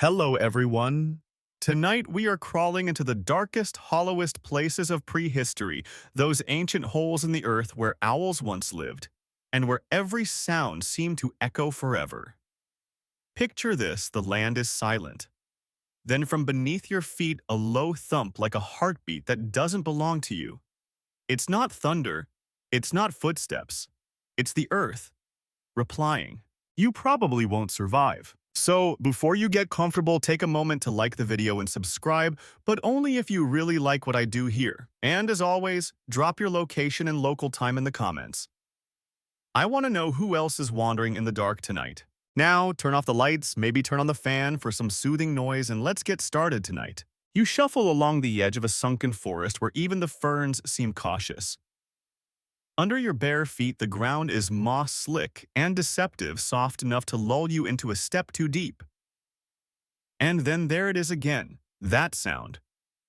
Hello, everyone. Tonight we are crawling into the darkest, hollowest places of prehistory, those ancient holes in the earth where owls once lived, and where every sound seemed to echo forever. Picture this: the land is silent. Then from beneath your feet, a low thump like a heartbeat that doesn't belong to you. It's not thunder, it's not footsteps, it's the earth, replying. You probably won't survive. So, before you get comfortable, take a moment to like the video and subscribe, but only if you really like what I do here. And as always, drop your location and local time in the comments. I want to know who else is wandering in the dark tonight. Now, turn off the lights, maybe turn on the fan for some soothing noise, and let's get started tonight. You shuffle along the edge of a sunken forest where even the ferns seem cautious. Under your bare feet, the ground is moss-slick and deceptive, soft enough to lull you into a step too deep. And then there it is again, that sound.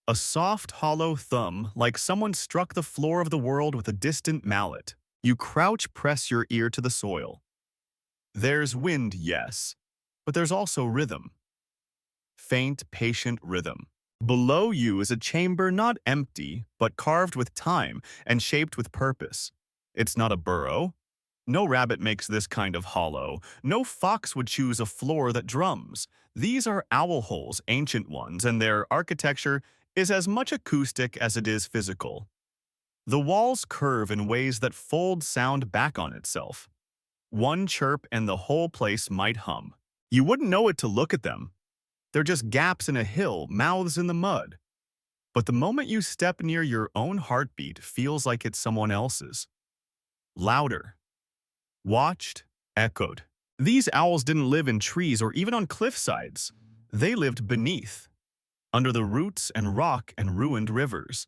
A soft, hollow thumb, like someone struck the floor of the world with a distant mallet. You crouch, press your ear to the soil. There's wind, yes, but there's also rhythm. Faint, patient rhythm. Below you is a chamber not empty, but carved with time and shaped with purpose. It's not a burrow. No rabbit makes this kind of hollow. No fox would choose a floor that drums. These are owl holes, ancient ones, and their architecture is as much acoustic as it is physical. The walls curve in ways that fold sound back on itself. One chirp and the whole place might hum. You wouldn't know it to look at them. They're just gaps in a hill, mouths in the mud. But the moment you step near, your own heartbeat feels like it's someone else's. Louder. Watched, echoed. These owls didn't live in trees or even on cliff sides. They lived beneath, under the roots and rock and ruined rivers.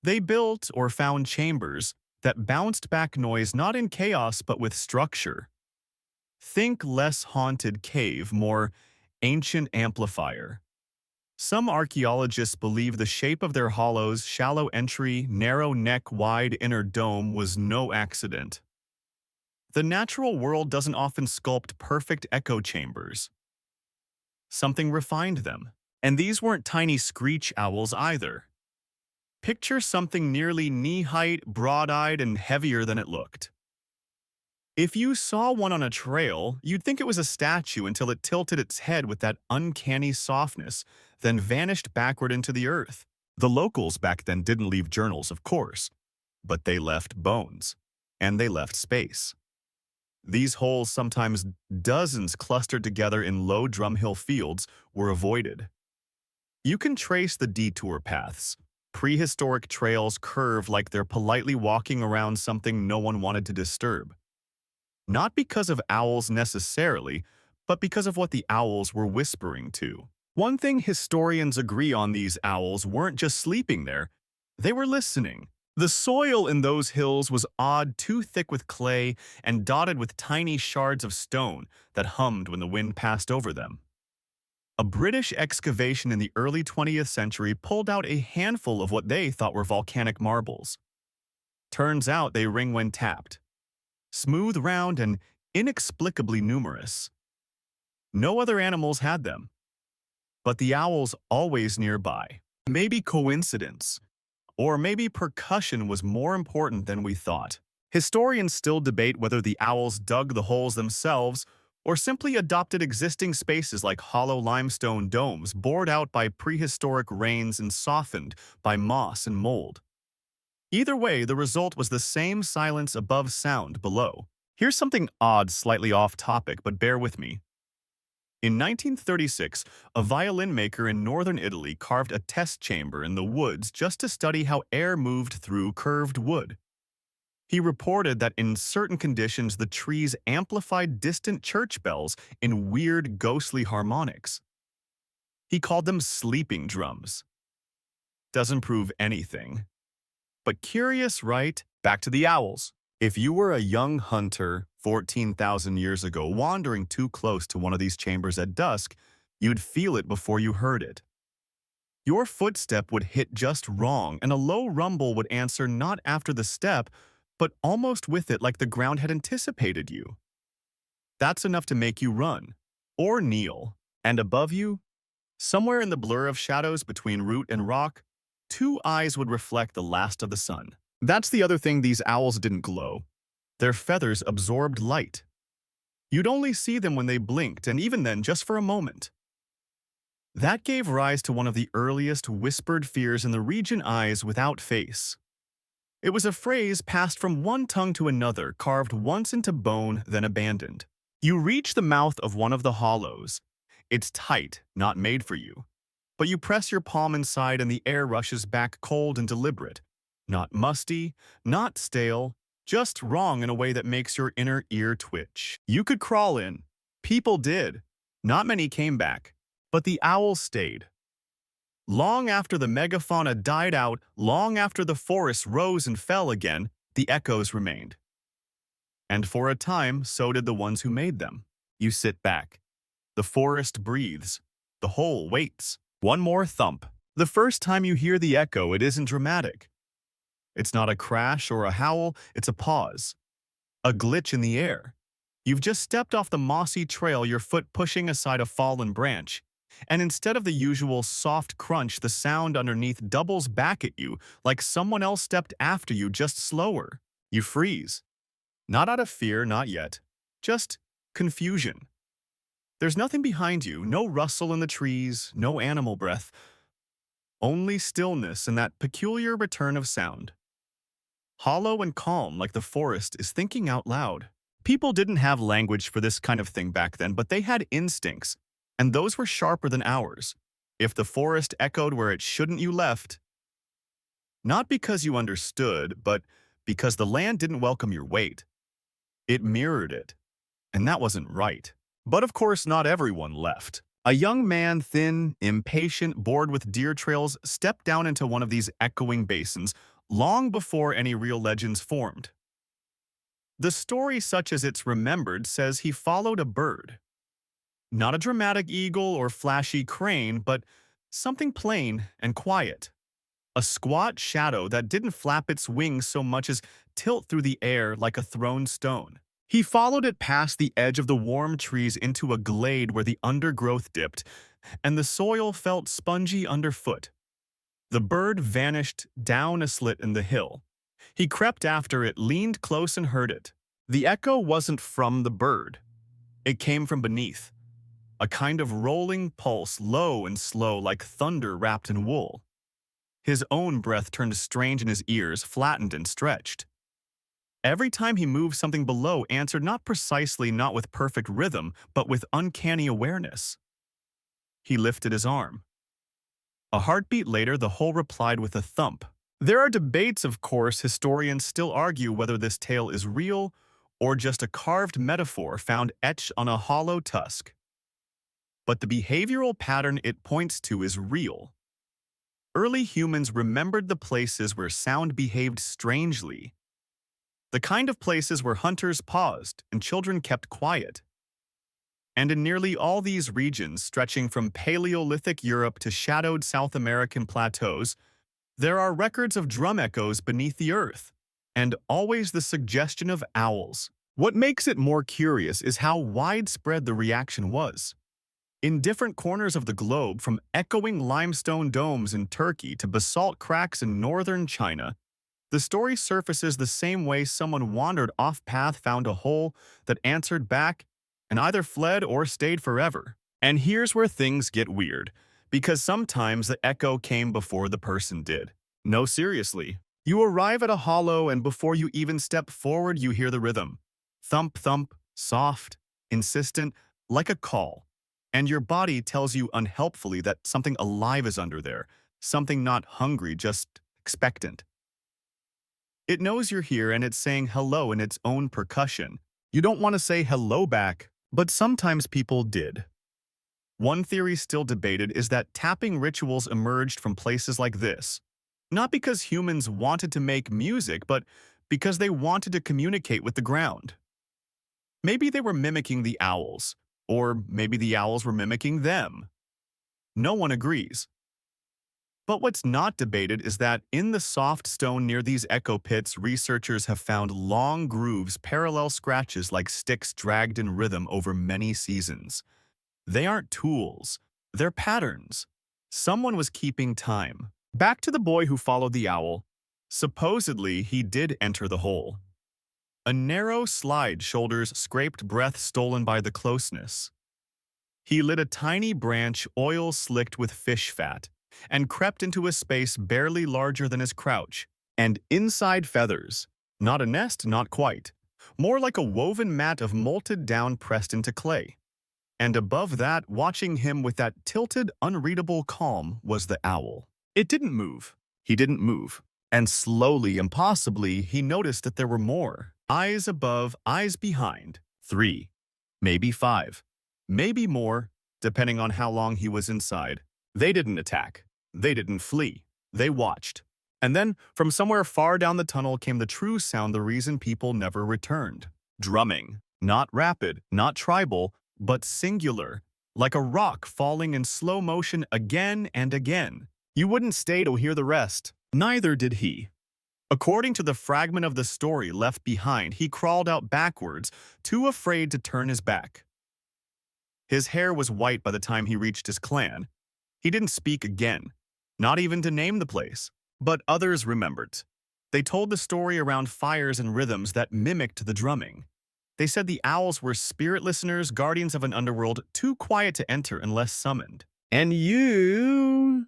They built or found chambers that bounced back noise not in chaos but with structure. Think less haunted cave, more ancient amplifier. Some archaeologists believe the shape of their hollows, shallow entry, narrow neck, wide inner dome, was no accident. The natural world doesn't often sculpt perfect echo chambers. Something refined them. And these weren't tiny screech owls either. Picture something nearly knee-height, broad-eyed, and heavier than it looked. If you saw one on a trail, you'd think it was a statue until it tilted its head with that uncanny softness, then vanished backward into the earth. The locals back then didn't leave journals, of course, but they left bones, and they left space. These holes, sometimes dozens clustered together in low drumhill fields, were avoided. You can trace the detour paths. Prehistoric trails curve like they're politely walking around something no one wanted to disturb. Not because of owls necessarily, but because of what the owls were whispering to. One thing historians agree on: these owls weren't just sleeping there, they were listening. The soil in those hills was odd, too thick with clay, and dotted with tiny shards of stone that hummed when the wind passed over them. A British excavation in the early 20th century pulled out a handful of what they thought were volcanic marbles. Turns out they ring when tapped. Smooth, round, and inexplicably numerous. No other animals had them, but the owls always nearby. Maybe coincidence, or maybe percussion was more important than we thought. Historians still debate whether the owls dug the holes themselves or simply adopted existing spaces like hollow limestone domes bored out by prehistoric rains and softened by moss and mold. Either way, the result was the same silence above, sound below. Here's something odd, slightly off topic, but bear with me. In 1936, a violin maker in northern Italy carved a test chamber in the woods just to study how air moved through curved wood. He reported that in certain conditions, the trees amplified distant church bells in weird, ghostly harmonics. He called them sleeping drums. Doesn't prove anything. But curious, right? Back to the owls. If you were a young hunter 14,000 years ago wandering too close to one of these chambers at dusk, you'd feel it before you heard it. Your footstep would hit just wrong, and a low rumble would answer not after the step, but almost with it, like the ground had anticipated you. That's enough to make you run, or kneel, and above you, Somewhere in the blur of shadows between root and rock, two eyes would reflect the last of the sun. That's the other thing, these owls didn't glow. Their feathers absorbed light. You'd only see them when they blinked, and even then just for a moment. That gave rise to one of the earliest whispered fears in the region: eyes without face. It was a phrase passed from one tongue to another, carved once into bone, then abandoned. You reach the mouth of one of the hollows. It's tight, not made for you. But you press your palm inside and the air rushes back cold and deliberate. Not musty, not stale, just wrong in a way that makes your inner ear twitch. You could crawl in. People did. Not many came back. But the owls stayed. Long after the megafauna died out, long after the forests rose and fell again, the echoes remained. And for a time, so did the ones who made them. You sit back. The forest breathes. The whole waits. One more thump. The first time you hear the echo, it isn't dramatic. It's not a crash or a howl, it's a pause. A glitch in the air. You've just stepped off the mossy trail, your foot pushing aside a fallen branch. And instead of the usual soft crunch, the sound underneath doubles back at you like someone else stepped after you, just slower. You freeze. Not out of fear, not yet. Just confusion. There's nothing behind you, no rustle in the trees, no animal breath. Only stillness and that peculiar return of sound. Hollow and calm, like the forest is thinking out loud. People didn't have language for this kind of thing back then, but they had instincts. And those were sharper than ours. If the forest echoed where it shouldn't, you left. Not because you understood, but because the land didn't welcome your weight. It mirrored it. And that wasn't right. But of course, not everyone left. A young man, thin, impatient, bored with deer trails, stepped down into one of these echoing basins long before any real legends formed. The story, such as it's remembered, says he followed a bird. Not a dramatic eagle or flashy crane, but something plain and quiet. A squat shadow that didn't flap its wings so much as tilt through the air like a thrown stone. He followed it past the edge of the warm trees into a glade where the undergrowth dipped, and the soil felt spongy underfoot. The bird vanished down a slit in the hill. He crept after it, leaned close and heard it. The echo wasn't from the bird. It came from beneath. A kind of rolling pulse, low and slow like thunder wrapped in wool. His own breath turned strange in his ears, flattened and stretched. Every time he moved, something below answered, not precisely, not with perfect rhythm, but with uncanny awareness. He lifted his arm. A heartbeat later, the whole replied with a thump. There are debates, of course. Historians still argue whether this tale is real or just a carved metaphor found etched on a hollow tusk. But the behavioral pattern it points to is real. Early humans remembered the places where sound behaved strangely. The kind of places where hunters paused and children kept quiet. And in nearly all these regions, stretching from Paleolithic Europe to shadowed South American plateaus, there are records of drum echoes beneath the earth, and always the suggestion of owls. What makes it more curious is how widespread the reaction was. In different corners of the globe, from echoing limestone domes in Turkey to basalt cracks in northern China, the story surfaces the same way: someone wandered off-path, found a hole that answered back, and either fled or stayed forever. And here's where things get weird, because sometimes the echo came before the person did. No, seriously. You arrive at a hollow, and before you even step forward, you hear the rhythm. Thump, thump, soft, insistent, like a call. And your body tells you unhelpfully that something alive is under there, something not hungry, just expectant. It knows you're here, and it's saying hello in its own percussion. You don't want to say hello back, but sometimes people did. One theory still debated is that tapping rituals emerged from places like this. Not because humans wanted to make music, but because they wanted to communicate with the ground. Maybe they were mimicking the owls, or maybe the owls were mimicking them. No one agrees. But what's not debated is that in the soft stone near these echo pits, researchers have found long grooves, parallel scratches like sticks dragged in rhythm over many seasons. They aren't tools. They're patterns. Someone was keeping time. Back to the boy who followed the owl. Supposedly, he did enter the hole. A narrow slide, shoulders scraped, breath stolen by the closeness. He lit a tiny branch, oil slicked with fish fat, and crept into a space barely larger than his crouch. And inside feathers. Not a nest, not quite. More like a woven mat of molted down pressed into clay. And above that, watching him with that tilted, unreadable calm, was the owl. It didn't move. He didn't move. And slowly, impossibly, he noticed that there were more. Eyes above, eyes behind. 3, maybe 5, maybe more, depending on how long he was inside. They didn't attack. They didn't flee. They watched. And then, from somewhere far down the tunnel came the true sound, the reason people never returned. Drumming. Not rapid, not tribal, but singular. Like a rock falling in slow motion again and again. You wouldn't stay to hear the rest. Neither did he. According to the fragment of the story left behind, he crawled out backwards, too afraid to turn his back. His hair was white by the time he reached his clan. He didn't speak again, not even to name the place. But others remembered. They told the story around fires and rhythms that mimicked the drumming. They said the owls were spirit listeners, guardians of an underworld too quiet to enter unless summoned. And you're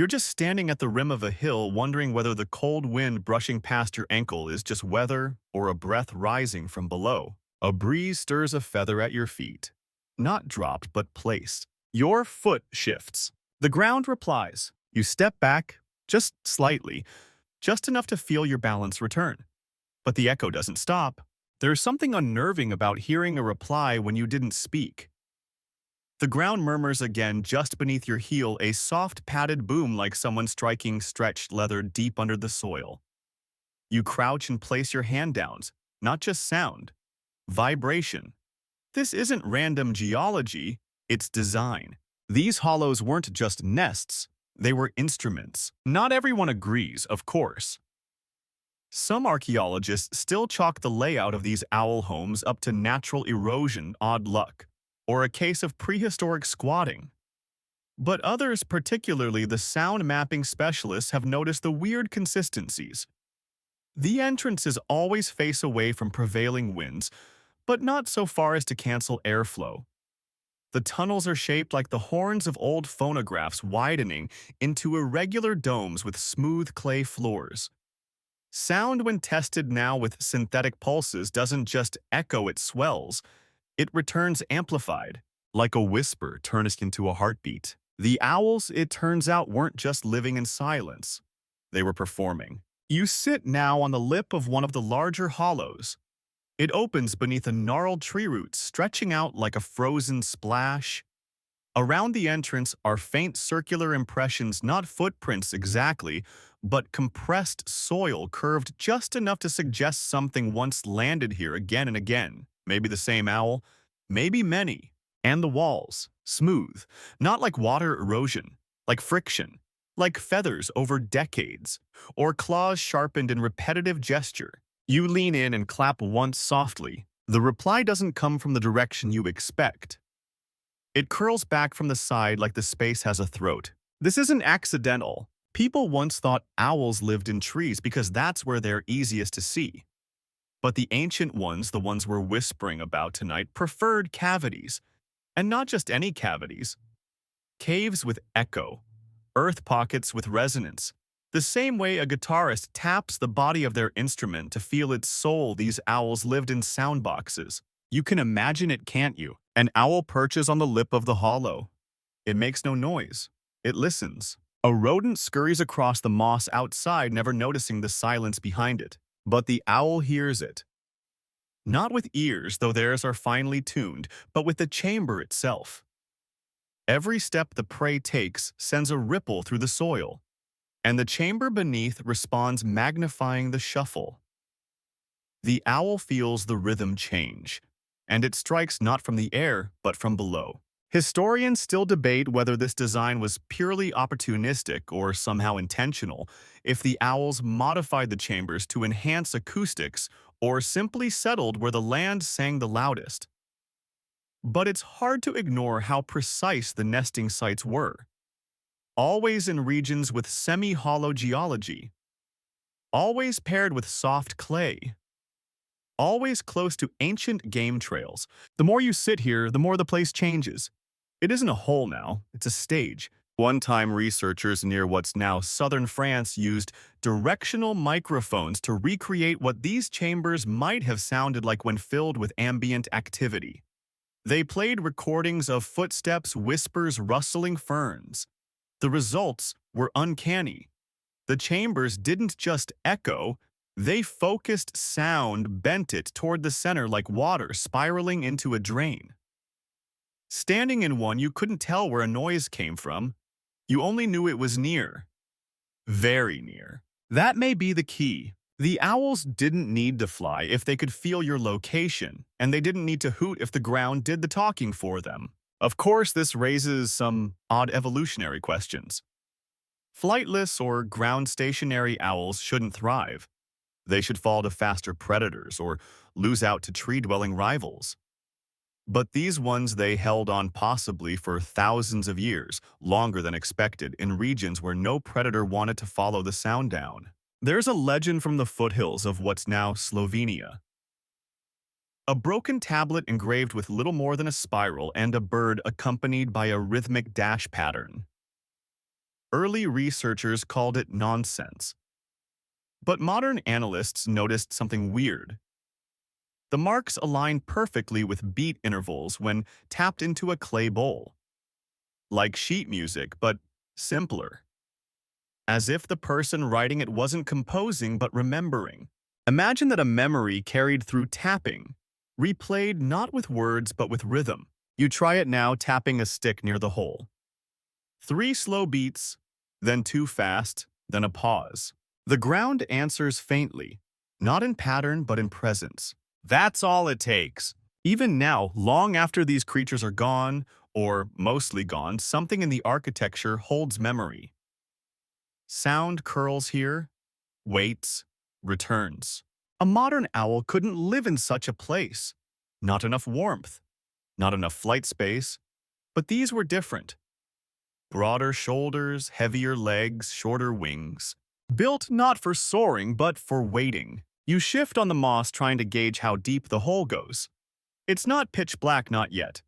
just standing at the rim of a hill wondering whether the cold wind brushing past your ankle is just weather or a breath rising from below. A breeze stirs a feather at your feet. Not dropped, but placed. Your foot shifts. The ground replies. You step back, just slightly, just enough to feel your balance return. But the echo doesn't stop. There's something unnerving about hearing a reply when you didn't speak. The ground murmurs again just beneath your heel, a soft padded boom like someone striking stretched leather deep under the soil. You crouch and place your hand down, not just sound, vibration. This isn't random geology, it's design. These hollows weren't just nests, they were instruments. Not everyone agrees, of course. Some archaeologists still chalk the layout of these owl homes up to natural erosion, odd luck, or a case of prehistoric squatting. But others, particularly the sound mapping specialists, have noticed the weird consistencies. The entrances always face away from prevailing winds, but not so far as to cancel airflow. The tunnels are shaped like the horns of old phonographs, widening into irregular domes with smooth clay floors. Sound, when tested now with synthetic pulses, doesn't just echo, it swells. It returns amplified, like a whisper turns into a heartbeat. The owls, it turns out, weren't just living in silence. They were performing. You sit now on the lip of one of the larger hollows. It opens beneath a gnarled tree root, stretching out like a frozen splash. Around the entrance are faint circular impressions, not footprints exactly, but compressed soil curved just enough to suggest something once landed here again and again. Maybe the same owl, maybe many. And the walls, smooth, not like water erosion, like friction, like feathers over decades, or claws sharpened in repetitive gesture. You lean in and clap once softly. The reply doesn't come from the direction you expect. It curls back from the side like the space has a throat. This isn't accidental. People once thought owls lived in trees because that's where they're easiest to see. But the ancient ones, the ones we're whispering about tonight, preferred cavities. And not just any cavities. Caves with echo. Earth pockets with resonance. The same way a guitarist taps the body of their instrument to feel its soul, these owls lived in sound boxes. You can imagine it, can't you? An owl perches on the lip of the hollow. It makes no noise. It listens. A rodent scurries across the moss outside, never noticing the silence behind it. But the owl hears it. Not with ears, though theirs are finely tuned, but with the chamber itself. Every step the prey takes sends a ripple through the soil, and the chamber beneath responds, magnifying the shuffle. The owl feels the rhythm change, and it strikes not from the air, but from below. Historians still debate whether this design was purely opportunistic or somehow intentional, if the owls modified the chambers to enhance acoustics or simply settled where the land sang the loudest. But it's hard to ignore how precise the nesting sites were. Always in regions with semi-hollow geology, always paired with soft clay, always close to ancient game trails. The more you sit here, the more the place changes. It isn't a hole now, it's a stage. One time, researchers near what's now southern France used directional microphones to recreate what these chambers might have sounded like when filled with ambient activity. They played recordings of footsteps, whispers, rustling ferns. The results were uncanny. The chambers didn't just echo, they focused sound, bent it toward the center like water spiraling into a drain. Standing in one, you couldn't tell where a noise came from. You only knew it was near. Very near. That may be the key. The owls didn't need to fly if they could feel your location, and they didn't need to hoot if the ground did the talking for them. Of course, this raises some odd evolutionary questions. Flightless or ground stationary owls shouldn't thrive. They should fall to faster predators or lose out to tree-dwelling rivals. But these ones they held on possibly for thousands of years, longer than expected, in regions where no predator wanted to follow the sound down. There's a legend from the foothills of what's now Slovenia. A broken tablet engraved with little more than a spiral and a bird accompanied by a rhythmic dash pattern. Early researchers called it nonsense. But modern analysts noticed something weird. The marks align perfectly with beat intervals when tapped into a clay bowl. Like sheet music, but simpler. As if the person writing it wasn't composing but remembering. Imagine that a memory carried through tapping, replayed not with words but with rhythm. You try it now, tapping a stick near the hole. 3 slow beats, then 2 fast, then a pause. The ground answers faintly, not in pattern but in presence. That's all it takes. Even now, long after these creatures are gone, or mostly gone, something in the architecture holds memory. Sound curls here, waits, returns. A modern owl couldn't live in such a place. Not enough warmth, not enough flight space, but these were different. Broader shoulders, heavier legs, shorter wings. Built not for soaring, but for waiting. You shift on the moss trying to gauge how deep the hole goes. It's not pitch black, not yet.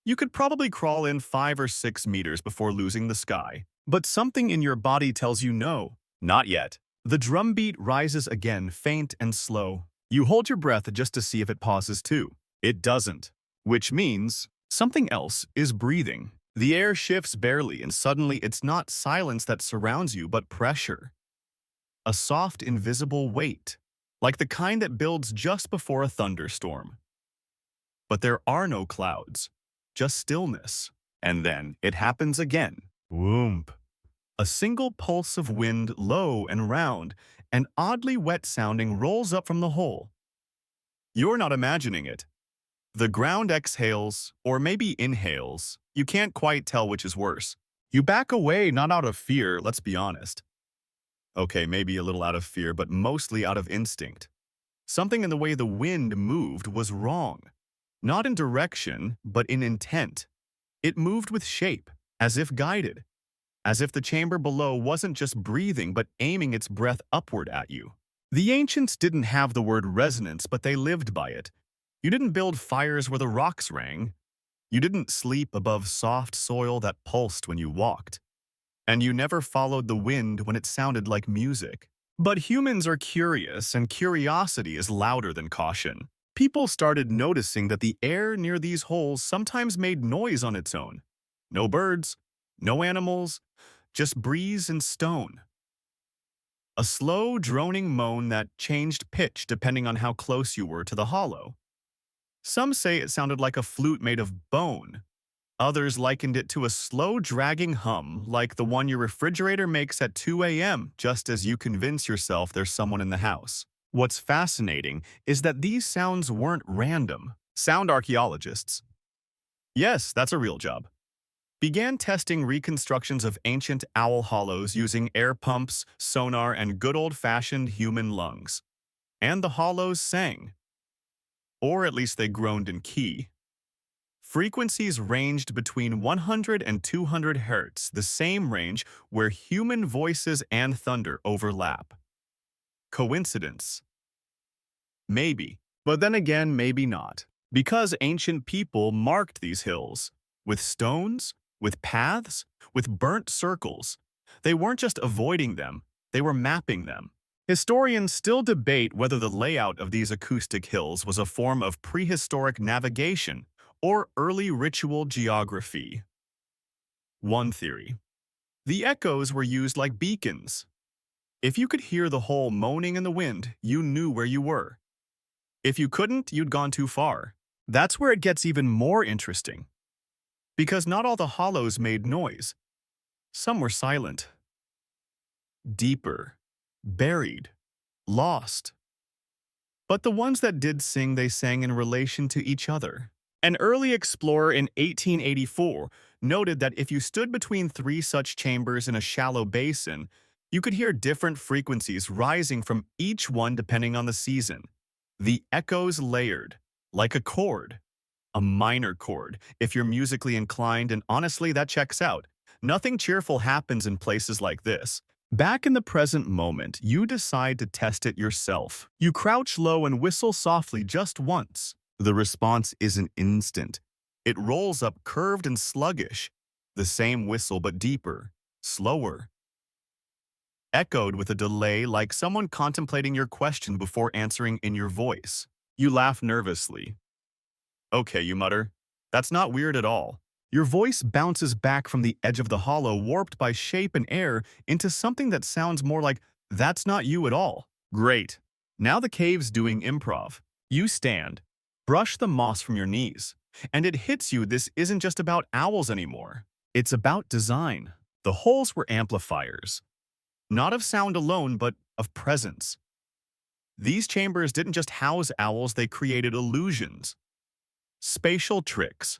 You could probably crawl in 5 or 6 meters before losing the sky. But something in your body tells you no, not yet. The drumbeat rises again, faint and slow. You hold your breath just to see if it pauses too. It doesn't. Which means something else is breathing. The air shifts barely, and suddenly it's not silence that surrounds you, but pressure. A soft, invisible weight, like the kind that builds just before a thunderstorm. But there are no clouds, just stillness. And then it happens again. Whoomp. A single pulse of wind, low and round, and oddly wet-sounding, rolls up from the hole. You're not imagining it. The ground exhales, or maybe inhales. You can't quite tell which is worse. You back away, not out of fear, let's be honest. Okay, maybe a little out of fear, but mostly out of instinct. Something in the way the wind moved was wrong. Not in direction, but in intent. It moved with shape, as if guided. As if the chamber below wasn't just breathing, but aiming its breath upward at you. The ancients didn't have the word resonance, but they lived by it. You didn't build fires where the rocks rang. You didn't sleep above soft soil that pulsed when you walked. And you never followed the wind when it sounded like music. But humans are curious, and curiosity is louder than caution. People started noticing that the air near these holes sometimes made noise on its own. No birds, no animals, just breeze and stone. A slow, droning moan that changed pitch depending on how close you were to the hollow. Some say it sounded like a flute made of bone. Others likened it to a slow, dragging hum, like the one your refrigerator makes at 2 a.m. just as you convince yourself there's someone in the house. What's fascinating is that these sounds weren't random. Sound archaeologists, yes, that's a real job, began testing reconstructions of ancient owl hollows using air pumps, sonar, and good old-fashioned human lungs. And the hollows sang. Or at least they groaned in key. Frequencies ranged between 100 and 200 hertz, the same range where human voices and thunder overlap. Coincidence? Maybe. But then again, maybe not. Because ancient people marked these hills with stones, with paths, with burnt circles. They weren't just avoiding them, they were mapping them. Historians still debate whether the layout of these acoustic hills was a form of prehistoric navigation or early ritual geography. One theory. The echoes were used like beacons. If you could hear the hole moaning in the wind, you knew where you were. If you couldn't, you'd gone too far. That's where it gets even more interesting. Because not all the hollows made noise. Some were silent. Deeper. Buried. Lost. But the ones that did sing, they sang in relation to each other. An early explorer in 1884 noted that if you stood between three such chambers in a shallow basin, you could hear different frequencies rising from each one depending on the season. The echoes layered, like a chord. A minor chord, if you're musically inclined, and honestly, that checks out. Nothing cheerful happens in places like this. Back in the present moment, you decide to test it yourself. You crouch low and whistle softly just once. The response isn't instant. It rolls up curved and sluggish. The same whistle but deeper, slower. Echoed with a delay like someone contemplating your question before answering in your voice. You laugh nervously. Okay, you mutter. That's not weird at all. Your voice bounces back from the edge of the hollow, warped by shape and air, into something that sounds more like, that's not you at all. Great. Now the cave's doing improv. You stand, brush the moss from your knees, and it hits you this isn't just about owls anymore. It's about design. The holes were amplifiers. Not of sound alone, but of presence. These chambers didn't just house owls, they created illusions. Spatial tricks.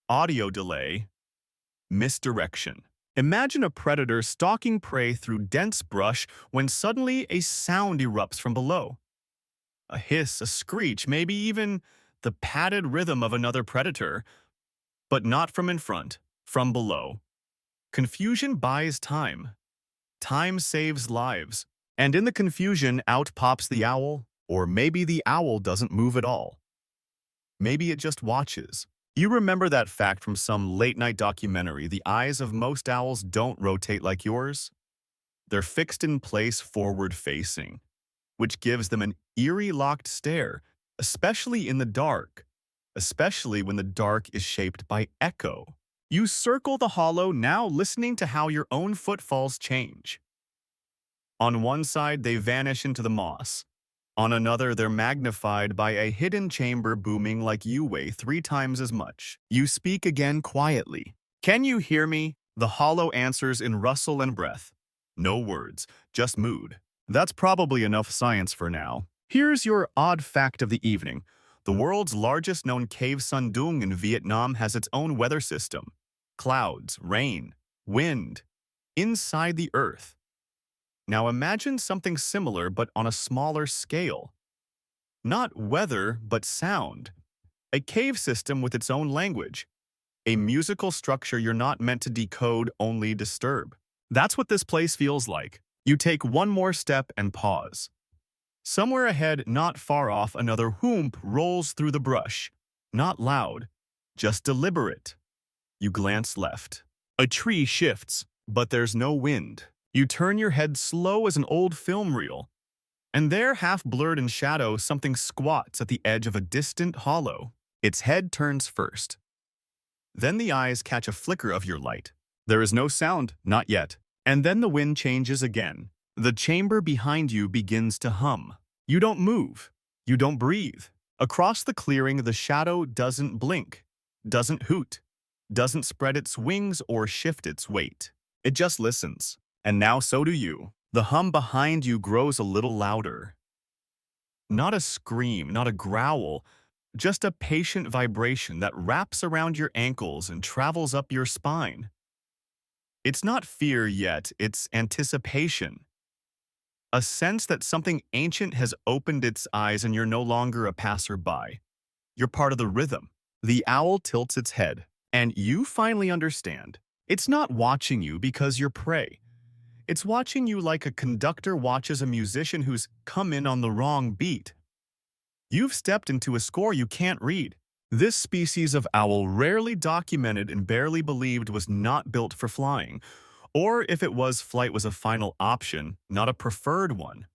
Audio delay. Misdirection. Imagine a predator stalking prey through dense brush when suddenly a sound erupts from below. A hiss, a screech, maybe even the padded rhythm of another predator, but not from in front, from below. Confusion buys time. Time saves lives. And in the confusion, out pops the owl, or maybe the owl doesn't move at all. Maybe it just watches. You remember that fact from some late-night documentary, the eyes of most owls don't rotate like yours? They're fixed in place forward-facing, which gives them an eerie locked stare, especially in the dark, especially when the dark is shaped by echo. You circle the hollow, now listening to how your own footfalls change. On one side, they vanish into the moss. On another, they're magnified by a hidden chamber booming like you weigh 3 times as much. You speak again quietly. Can you hear me? The hollow answers in rustle and breath. No words, just mood. That's probably enough science for now. Here's your odd fact of the evening. The world's largest known cave Sundung in Vietnam has its own weather system. Clouds, rain, wind, inside the earth. Now imagine something similar but on a smaller scale. Not weather, but sound. A cave system with its own language. A musical structure you're not meant to decode, only disturb. That's what this place feels like. You take one more step and pause. Somewhere ahead, not far off, another whoomp rolls through the brush. Not loud, just deliberate. You glance left. A tree shifts, but there's no wind. You turn your head slow as an old film reel. And there, half blurred in shadow, something squats at the edge of a distant hollow. Its head turns first. Then the eyes catch a flicker of your light. There is no sound, not yet. And then the wind changes again. The chamber behind you begins to hum. You don't move. You don't breathe. Across the clearing, the shadow doesn't blink, doesn't hoot, doesn't spread its wings or shift its weight. It just listens. And now so do you. The hum behind you grows a little louder. Not a scream, not a growl, just a patient vibration that wraps around your ankles and travels up your spine. It's not fear yet, it's anticipation. A sense that something ancient has opened its eyes and you're no longer a passerby. You're part of the rhythm. The owl tilts its head, and you finally understand. It's not watching you because you're prey. It's watching you like a conductor watches a musician who's come in on the wrong beat. You've stepped into a score you can't read. This species of owl rarely documented and barely believed was not built for flying, or if it was, flight was a final option, not a preferred one.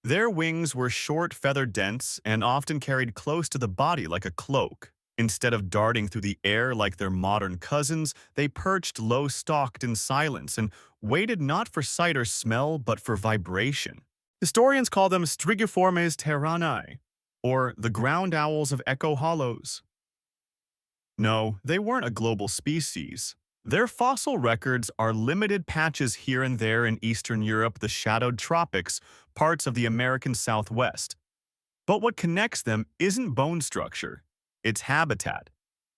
Their wings were short, feather-dense, and often carried close to the body like a cloak. Instead of darting through the air like their modern cousins, they perched low-stalked in silence and waited not for sight or smell, but for vibration. Historians call them Strigiformes terrani, or the ground owls of echo hollows. No, they weren't a global species. Their fossil records are limited patches here and there in Eastern Europe, the shadowed tropics, parts of the American Southwest. But what connects them isn't bone structure, it's habitat.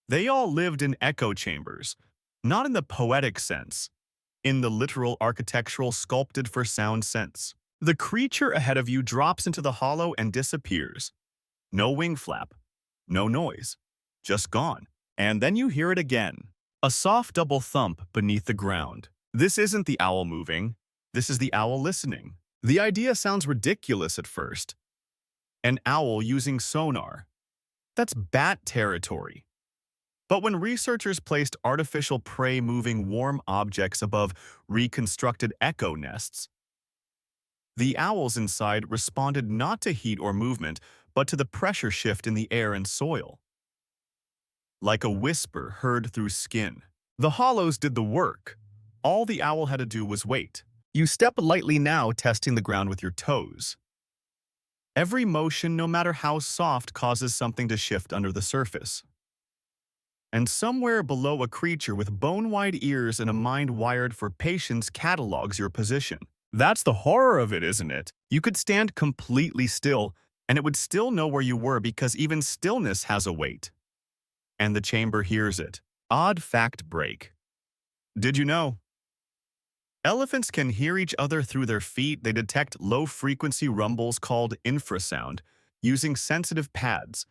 They all lived in echo chambers, not in the poetic sense, in the literal architectural sculpted for sound sense. The creature ahead of you drops into the hollow and disappears. No wing flap, no noise, just gone. And then you hear it again. A soft double thump beneath the ground. This isn't the owl moving, this is the owl listening. The idea sounds ridiculous at first. An owl using sonar. That's bat territory. But when researchers placed artificial prey moving warm objects above reconstructed echo nests, the owls inside responded not to heat or movement, but to the pressure shift in the air and soil. Like a whisper heard through skin. The hollows did the work. All the owl had to do was wait. You step lightly now, testing the ground with your toes. Every motion, no matter how soft, causes something to shift under the surface. And somewhere below, a creature with bone-wide ears and a mind wired for patience catalogs your position. That's the horror of it, isn't it? You could stand completely still, and it would still know where you were because even stillness has a weight. And the chamber hears it. Odd fact break. Did you know? Elephants can hear each other through their feet. They detect low-frequency rumbles called infrasound using sensitive pads.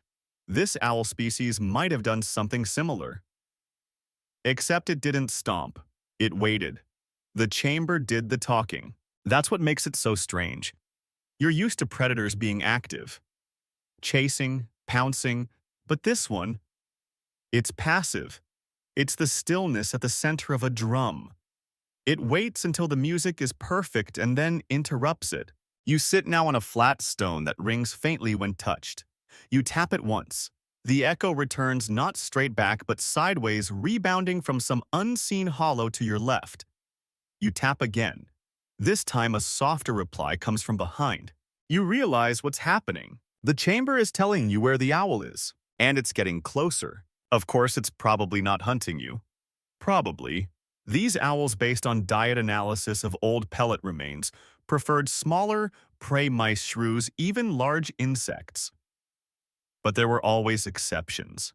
This owl species might have done something similar. Except it didn't stomp. It waited. The chamber did the talking. That's what makes it so strange. You're used to predators being active, chasing, pouncing, but this one, it's passive. It's the stillness at the center of a drum. It waits until the music is perfect and then interrupts it. You sit now on a flat stone that rings faintly when touched. You tap it once. The echo returns not straight back but sideways, rebounding from some unseen hollow to your left. You tap again. This time a softer reply comes from behind. You realize what's happening. The chamber is telling you where the owl is, and it's getting closer. Of course, it's probably not hunting you. Probably. These owls, based on diet analysis of old pellet remains, preferred smaller prey mice, shrews, even large insects. But there were always exceptions.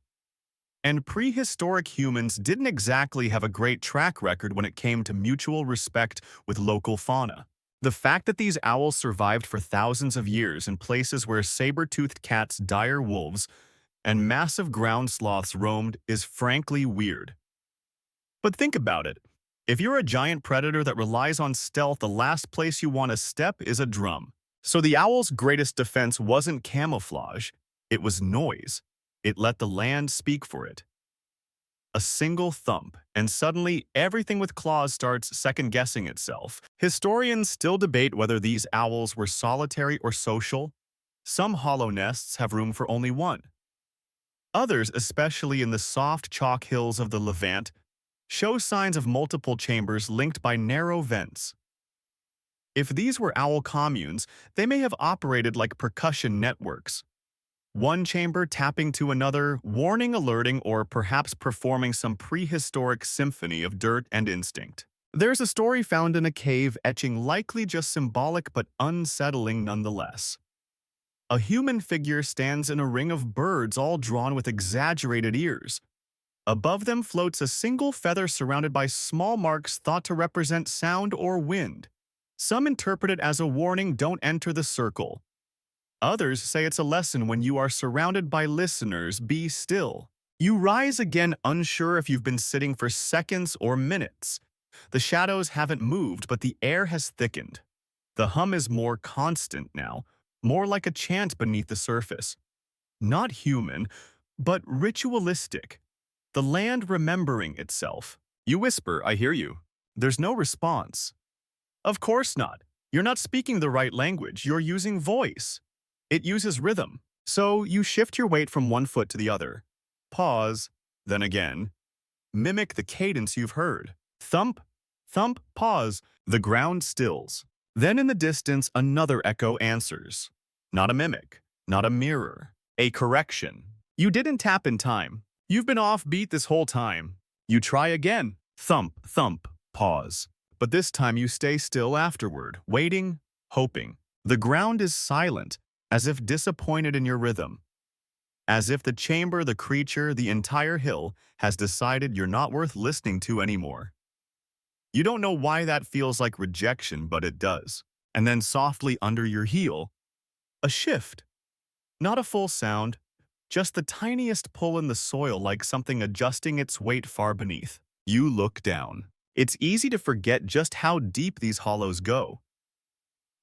And prehistoric humans didn't exactly have a great track record when it came to mutual respect with local fauna. The fact that these owls survived for thousands of years in places where saber-toothed cats, dire wolves, and massive ground sloths roamed is frankly weird. But think about it. If you're a giant predator that relies on stealth, the last place you want to step is a drum. So the owl's greatest defense wasn't camouflage, it was noise. It let the land speak for it. A single thump, and suddenly everything with claws starts second-guessing itself. Historians still debate whether these owls were solitary or social. Some hollow nests have room for only one. Others, especially in the soft chalk hills of the Levant, show signs of multiple chambers linked by narrow vents. If these were owl communes, they may have operated like percussion networks. One chamber tapping to another, warning, alerting, or perhaps performing some prehistoric symphony of dirt and instinct. There's a story found in a cave etching likely just symbolic but unsettling nonetheless. A human figure stands in a ring of birds all drawn with exaggerated ears. Above them floats a single feather surrounded by small marks thought to represent sound or wind. Some interpret it as a warning, don't enter the circle. Others say it's a lesson when you are surrounded by listeners, be still. You rise again unsure if you've been sitting for seconds or minutes. The shadows haven't moved, but the air has thickened. The hum is more constant now, more like a chant beneath the surface. Not human, but ritualistic. The land remembering itself. You whisper, "I hear you." There's no response. Of course not. You're not speaking the right language. You're using voice. It uses rhythm. So you shift your weight from one foot to the other. Pause, then again. Mimic the cadence you've heard. Thump, thump, pause. The ground stills. Then in the distance, another echo answers. Not a mimic, not a mirror, a correction. You didn't tap in time. You've been off beat this whole time. You try again. Thump, thump, pause. But this time you stay still afterward, waiting, hoping. The ground is silent, as if disappointed in your rhythm. As if the chamber, the creature, the entire hill has decided you're not worth listening to anymore. You don't know why that feels like rejection, but it does. And then softly under your heel, a shift. Not a full sound, just the tiniest pull in the soil like something adjusting its weight far beneath. You look down. It's easy to forget just how deep these hollows go.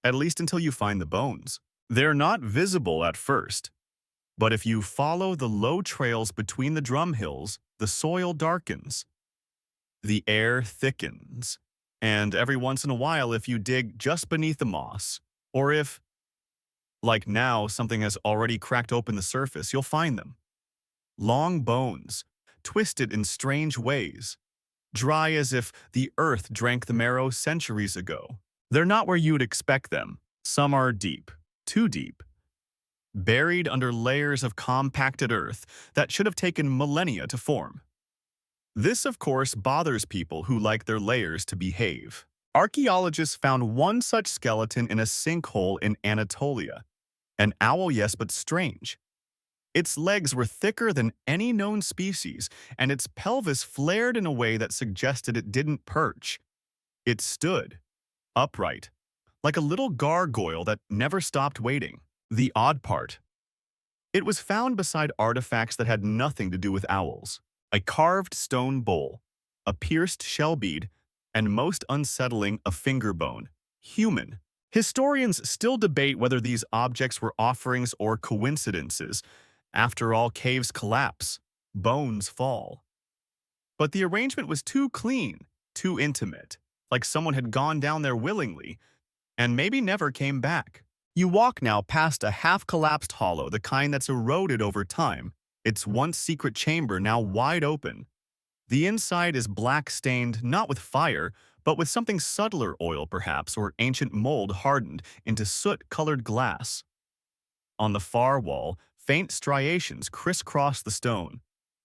At least until you find the bones. They're not visible at first. But if you follow the low trails between the drum hills, the soil darkens. The air thickens. And every once in a while, if you dig just beneath the moss, or if, like now, something has already cracked open the surface, you'll find them. Long bones, twisted in strange ways, dry as if the earth drank the marrow centuries ago. They're not where you'd expect them. Some are deep, too deep, buried under layers of compacted earth that should have taken millennia to form. This, of course, bothers people who like their layers to behave. Archaeologists found one such skeleton in a sinkhole in Anatolia. An owl, yes, but strange. Its legs were thicker than any known species, and its pelvis flared in a way that suggested it didn't perch. It stood, upright, like a little gargoyle that never stopped waiting. The odd part. It was found beside artifacts that had nothing to do with owls. A carved stone bowl, a pierced shell bead, and most unsettling, a finger bone. Human. Historians still debate whether these objects were offerings or coincidences. After all, caves collapse, bones fall. But the arrangement was too clean, too intimate, like someone had gone down there willingly, and maybe never came back. You walk now past a half-collapsed hollow, the kind that's eroded over time, its once secret chamber now wide open. The inside is black-stained, not with fire, but with something subtler, oil perhaps, or ancient mold hardened into soot-colored glass. On the far wall, faint striations crisscross the stone.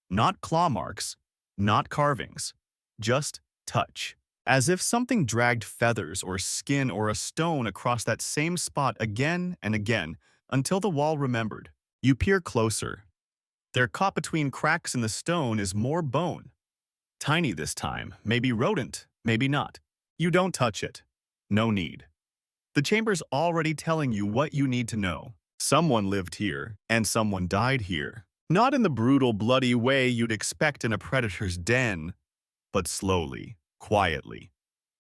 Not claw marks, not carvings, just touch. As if something dragged feathers or skin or a stone across that same spot again and again until the wall remembered. You peer closer. There, caught between cracks in the stone, is more bone. Tiny this time, maybe rodent, maybe not. You don't touch it. No need. The chamber's already telling you what you need to know. Someone lived here, and someone died here. Not in the brutal, bloody way you'd expect in a predator's den, but slowly, quietly,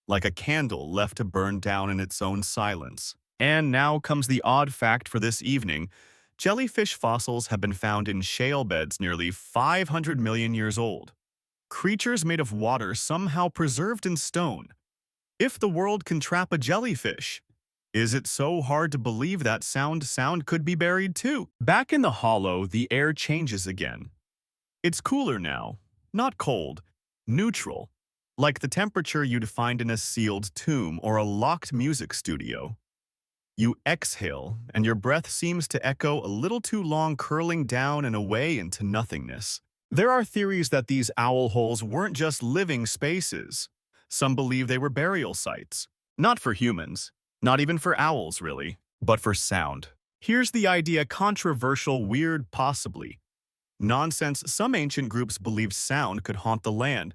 like a candle left to burn down in its own silence. And now comes the odd fact for this evening. Jellyfish fossils have been found in shale beds nearly 500 million years old. Creatures made of water somehow preserved in stone. If the world can trap a jellyfish, is it so hard to believe that sound could be buried too? Back in the hollow, the air changes again. It's cooler now, not cold, neutral, like the temperature you'd find in a sealed tomb or a locked music studio. You exhale, and your breath seems to echo a little too long, curling down and away into nothingness. There are theories that these owl holes weren't just living spaces. Some believe they were burial sites. Not for humans, not even for owls, really, but for sound. Here's the idea: controversial, weird, possibly. Nonsense. Some ancient groups believed sound could haunt the land.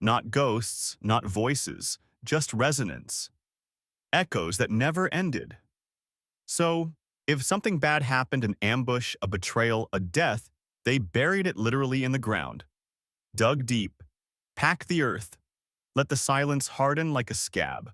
Not ghosts, not voices, just resonance. Echoes that never ended. So, if something bad happened, an ambush, a betrayal, a death, They buried it literally in the ground, dug deep, packed the earth, let the silence harden like a scab.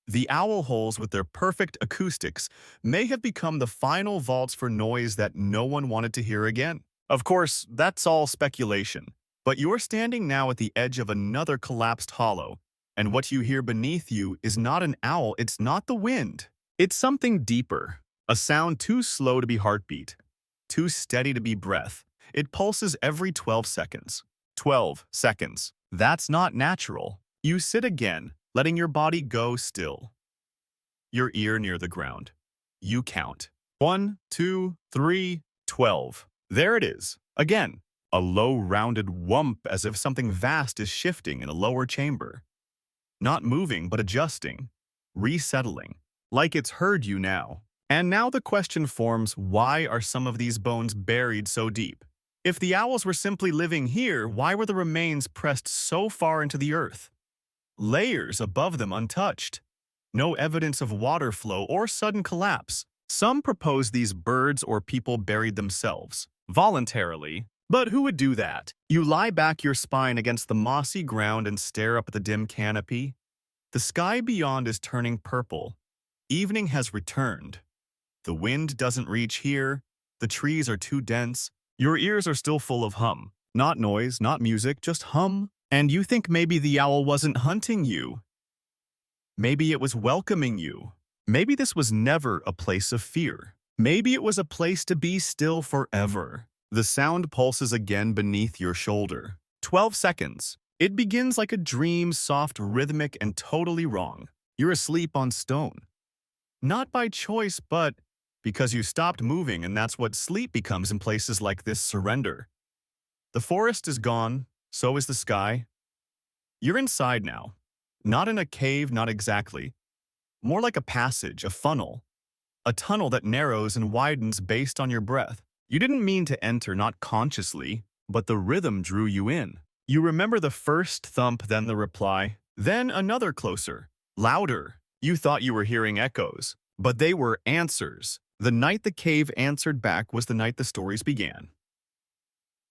The owl holes with their perfect acoustics may have become the final vaults for noise that no one wanted to hear again. Of course, that's all speculation, but you're standing now at the edge of another collapsed hollow, and what you hear beneath you is not an owl, it's not the wind. It's something deeper, a sound too slow to be heartbeat, too steady to be breath. It pulses every 12 seconds. 12 seconds. That's not natural. You sit again, letting your body go still. Your ear near the ground. You count. 1, 2, 3, 12. There it is. Again, a low rounded whump as if something vast is shifting in a lower chamber. Not moving, but adjusting. Resettling. Like it's heard you now. And now the question forms, why are some of these bones buried so deep? If the owls were simply living here, why were the remains pressed so far into the earth? Layers above them untouched. No evidence of water flow or sudden collapse. Some propose these birds or people buried themselves, voluntarily. But who would do that? You lie back your spine against the mossy ground and stare up at the dim canopy. The sky beyond is turning purple. Evening has returned. The wind doesn't reach here. The trees are too dense. Your ears are still full of hum. Not noise, not music, just hum. And you think maybe the owl wasn't hunting you. Maybe it was welcoming you. Maybe this was never a place of fear. Maybe it was a place to be still forever. The sound pulses again beneath your shoulder. 12 seconds. It begins like a dream, soft, rhythmic, and totally wrong. You're asleep on stone. Not by choice, but because you stopped moving, and that's what sleep becomes in places like this: surrender. The forest is gone, so is the sky. You're inside now. Not in a cave, not exactly. More like a passage, a funnel. A tunnel that narrows and widens based on your breath. You didn't mean to enter, not consciously, but the rhythm drew you in. You remember the first thump, then the reply, then another closer, louder. You thought you were hearing echoes, but they were answers. The night the cave answered back was the night the stories began.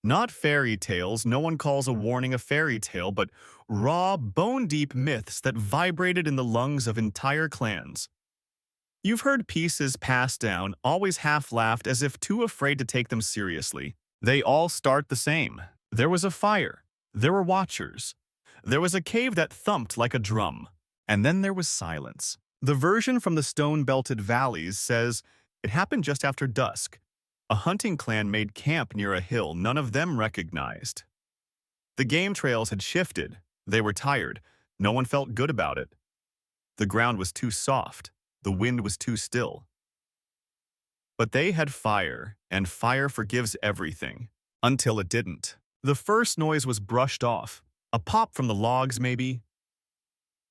Not fairy tales, no one calls a warning a fairy tale, but raw, bone-deep myths that vibrated in the lungs of entire clans. You've heard pieces passed down, always half-laughed as if too afraid to take them seriously. They all start the same. There was a fire. There were watchers. There was a cave that thumped like a drum. And then there was silence. The version from the stone-belted valleys says it happened just after dusk. A hunting clan made camp near a hill none of them recognized. The game trails had shifted. They were tired. No one felt good about it. The ground was too soft. The wind was too still. But they had fire, and fire forgives everything. Until it didn't. The first noise was brushed off. A pop from the logs, maybe.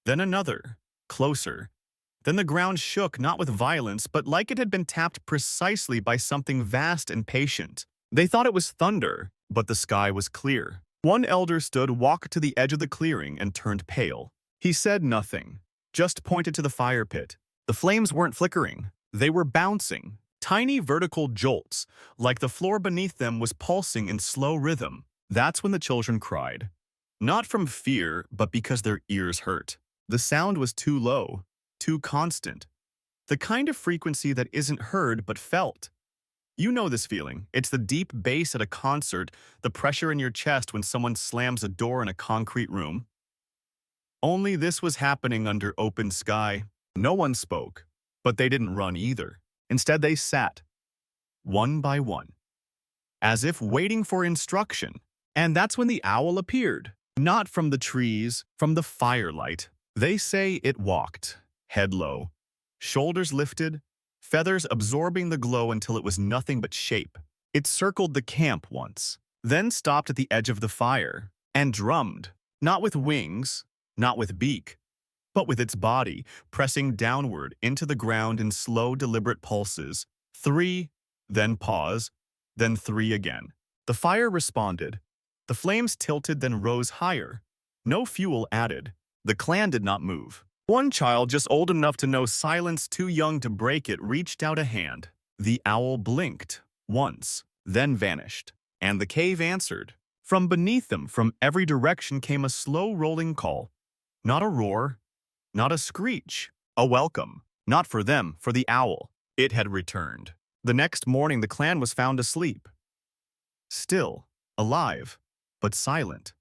Then another, closer. Then the ground shook, not with violence, but like it had been tapped precisely by something vast and patient. They thought it was thunder, but the sky was clear. One elder stood, walked to the edge of the clearing, and turned pale. He said nothing, just pointed to the fire pit. The flames weren't flickering. They were bouncing, tiny vertical jolts, like the floor beneath them was pulsing in slow rhythm. That's when the children cried. Not from fear, but because their ears hurt. The sound was too low. Too constant. The kind of frequency that isn't heard but felt. You know this feeling. It's the deep bass at a concert, the pressure in your chest when someone slams a door in a concrete room. Only this was happening under open sky. No one spoke, but they didn't run either. Instead, they sat, one by one, as if waiting for instruction. And that's when the owl appeared. Not from the trees, from the firelight. They say it walked. Head low, shoulders lifted, feathers absorbing the glow until it was nothing but shape. It circled the camp once, then stopped at the edge of the fire, and drummed, not with wings, not with beak, but with its body, pressing downward into the ground in slow, deliberate pulses. 3, then pause, then 3 again. The fire responded. The flames tilted, then rose higher. No fuel added. The clan did not move. One child, just old enough to know silence, too young to break it, reached out a hand. The owl blinked once, then vanished. And the cave answered. From beneath them, from every direction came a slow rolling call. Not a roar, not a screech, a welcome. Not for them, for the owl. It had returned. The next morning the clan was found asleep. Still, alive, but silent.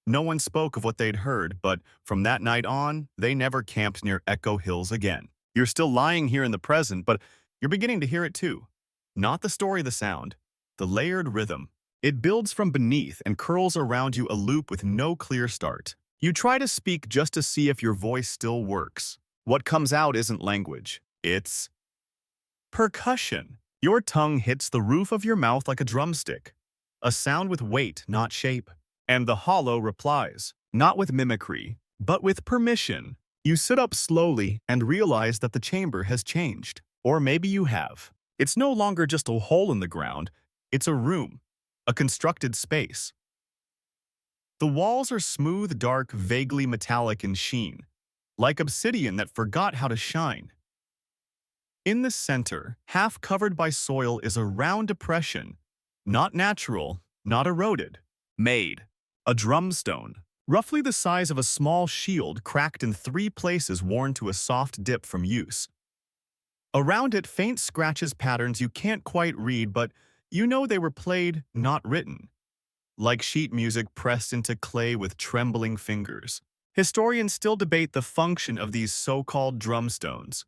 No one spoke of what they'd heard, but from that night on, they never camped near Echo Hills again. You're still lying here in the present, but you're beginning to hear it too. Not the story, the sound, the layered rhythm. It builds from beneath and curls around you a loop with no clear start. You try to speak just to see if your voice still works. What comes out isn't language. It's percussion. Your tongue hits the roof of your mouth like a drumstick. A sound with weight, not shape. And the hollow replies, not with mimicry, but with permission. You sit up slowly and realize that the chamber has changed. Or maybe you have. It's no longer just a hole in the ground. It's a room, a constructed space. The walls are smooth, dark, vaguely metallic in sheen, like obsidian that forgot how to shine. In the center, half covered by soil, is a round depression, not natural, not eroded, made. A drumstone, roughly the size of a small shield, cracked in 3 places, worn to a soft dip from use. Around it, faint scratches, patterns you can't quite read, but you know they were played, not written. Like sheet music pressed into clay with trembling fingers. Historians still debate the function of these so-called drumstones.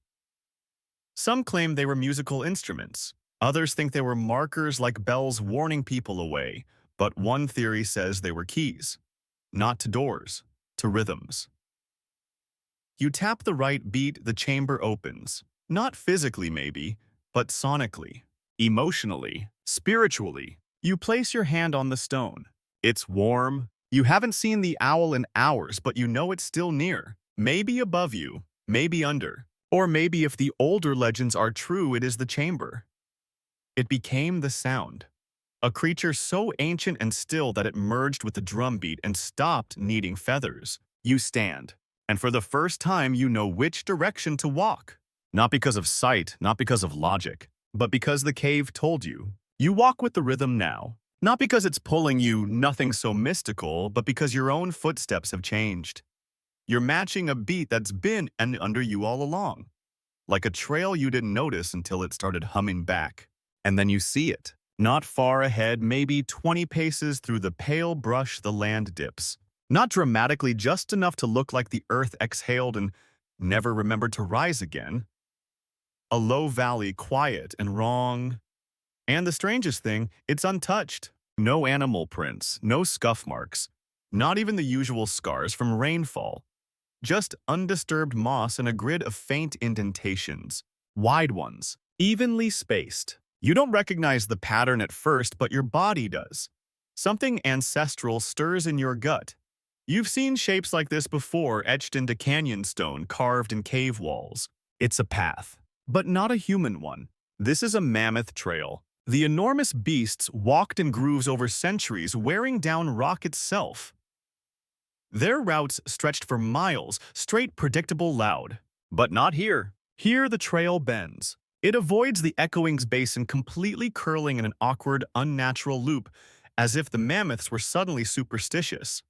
Some claim they were musical instruments. Others think they were markers like bells warning people away. But one theory says they were keys. Not to doors, to rhythms. You tap the right beat, the chamber opens. Not physically maybe, but sonically, emotionally, spiritually. You place your hand on the stone. It's warm. You haven't seen the owl in hours, but you know it's still near. Maybe above you, maybe under. Or maybe if the older legends are true, it is the chamber. It became the sound. A creature so ancient and still that it merged with the drumbeat and stopped needing feathers. You stand, and for the first time you know which direction to walk. Not because of sight, not because of logic, but because the cave told you. You walk with the rhythm now. Not because it's pulling you, nothing so mystical, but because your own footsteps have changed. You're matching a beat that's been and under you all along. Like a trail you didn't notice until it started humming back. And then you see it. Not far ahead, maybe 20 paces through the pale brush the land dips. Not dramatically, just enough to look like the earth exhaled and never remembered to rise again. A low valley, quiet and wrong. And the strangest thing, it's untouched. No animal prints, no scuff marks. Not even the usual scars from rainfall. Just undisturbed moss and a grid of faint indentations. Wide ones, evenly spaced. You don't recognize the pattern at first, but your body does. Something ancestral stirs in your gut. You've seen shapes like this before, etched into canyon stone, carved in cave walls. It's a path, but not a human one. This is a mammoth trail. The enormous beasts walked in grooves over centuries, wearing down rock itself. Their routes stretched for miles, straight, predictable, loud. But not here. Here the trail bends. It avoids the echoing basin, completely curling in an awkward, unnatural loop, as if the mammoths were suddenly superstitious.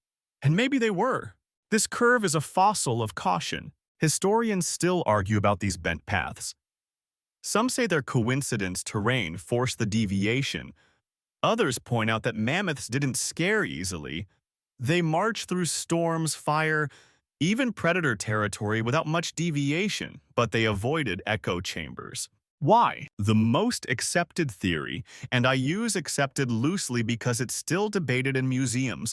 And maybe they were. This curve is a fossil of caution. Historians still argue about these bent paths. Some say their coincidence terrain forced the deviation. Others point out that mammoths didn't scare easily. They marched through storms, fire, even predator territory without much deviation, but they avoided echo chambers. Why? The most accepted theory, and I use accepted loosely because it's still debated in museums,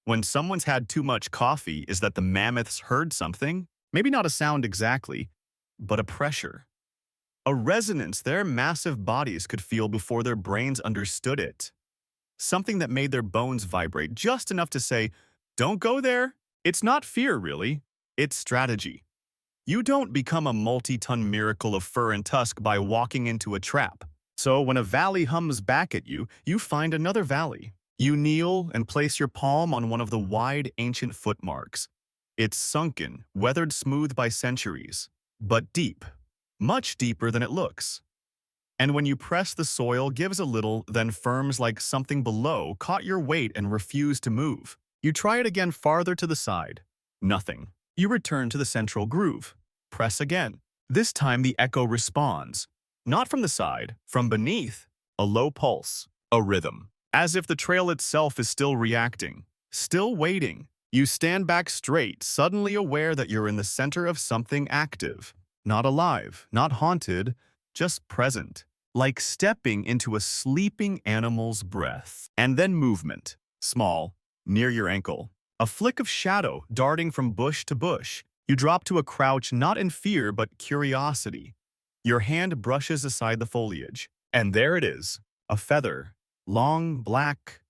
when someone's had too much coffee, is that the mammoths heard something? Maybe not a sound exactly, but a pressure. A resonance their massive bodies could feel before their brains understood it. Something that made their bones vibrate just enough to say, "Don't go there." It's not fear, really. It's strategy. You don't become a multi-ton miracle of fur and tusk by walking into a trap. So when a valley hums back at you, you find another valley. You kneel and place your palm on one of the wide, ancient footmarks. It's sunken, weathered smooth by centuries, but deep, much deeper than it looks. And when you press the soil, gives a little, then firms like something below caught your weight and refused to move. You try it again farther to the side. Nothing. You return to the central groove. Press again. This time the echo responds. Not from the side, from beneath. A low pulse. A rhythm. As if the trail itself is still reacting. Still waiting. You stand back straight, suddenly aware that you're in the center of something active. Not alive, not haunted, just present. Like stepping into a sleeping animal's breath. And then movement. Small, near your ankle. A flick of shadow darting from bush to bush. You drop to a crouch not in fear but curiosity. Your hand brushes aside the foliage. And there it is. A feather. Long, black.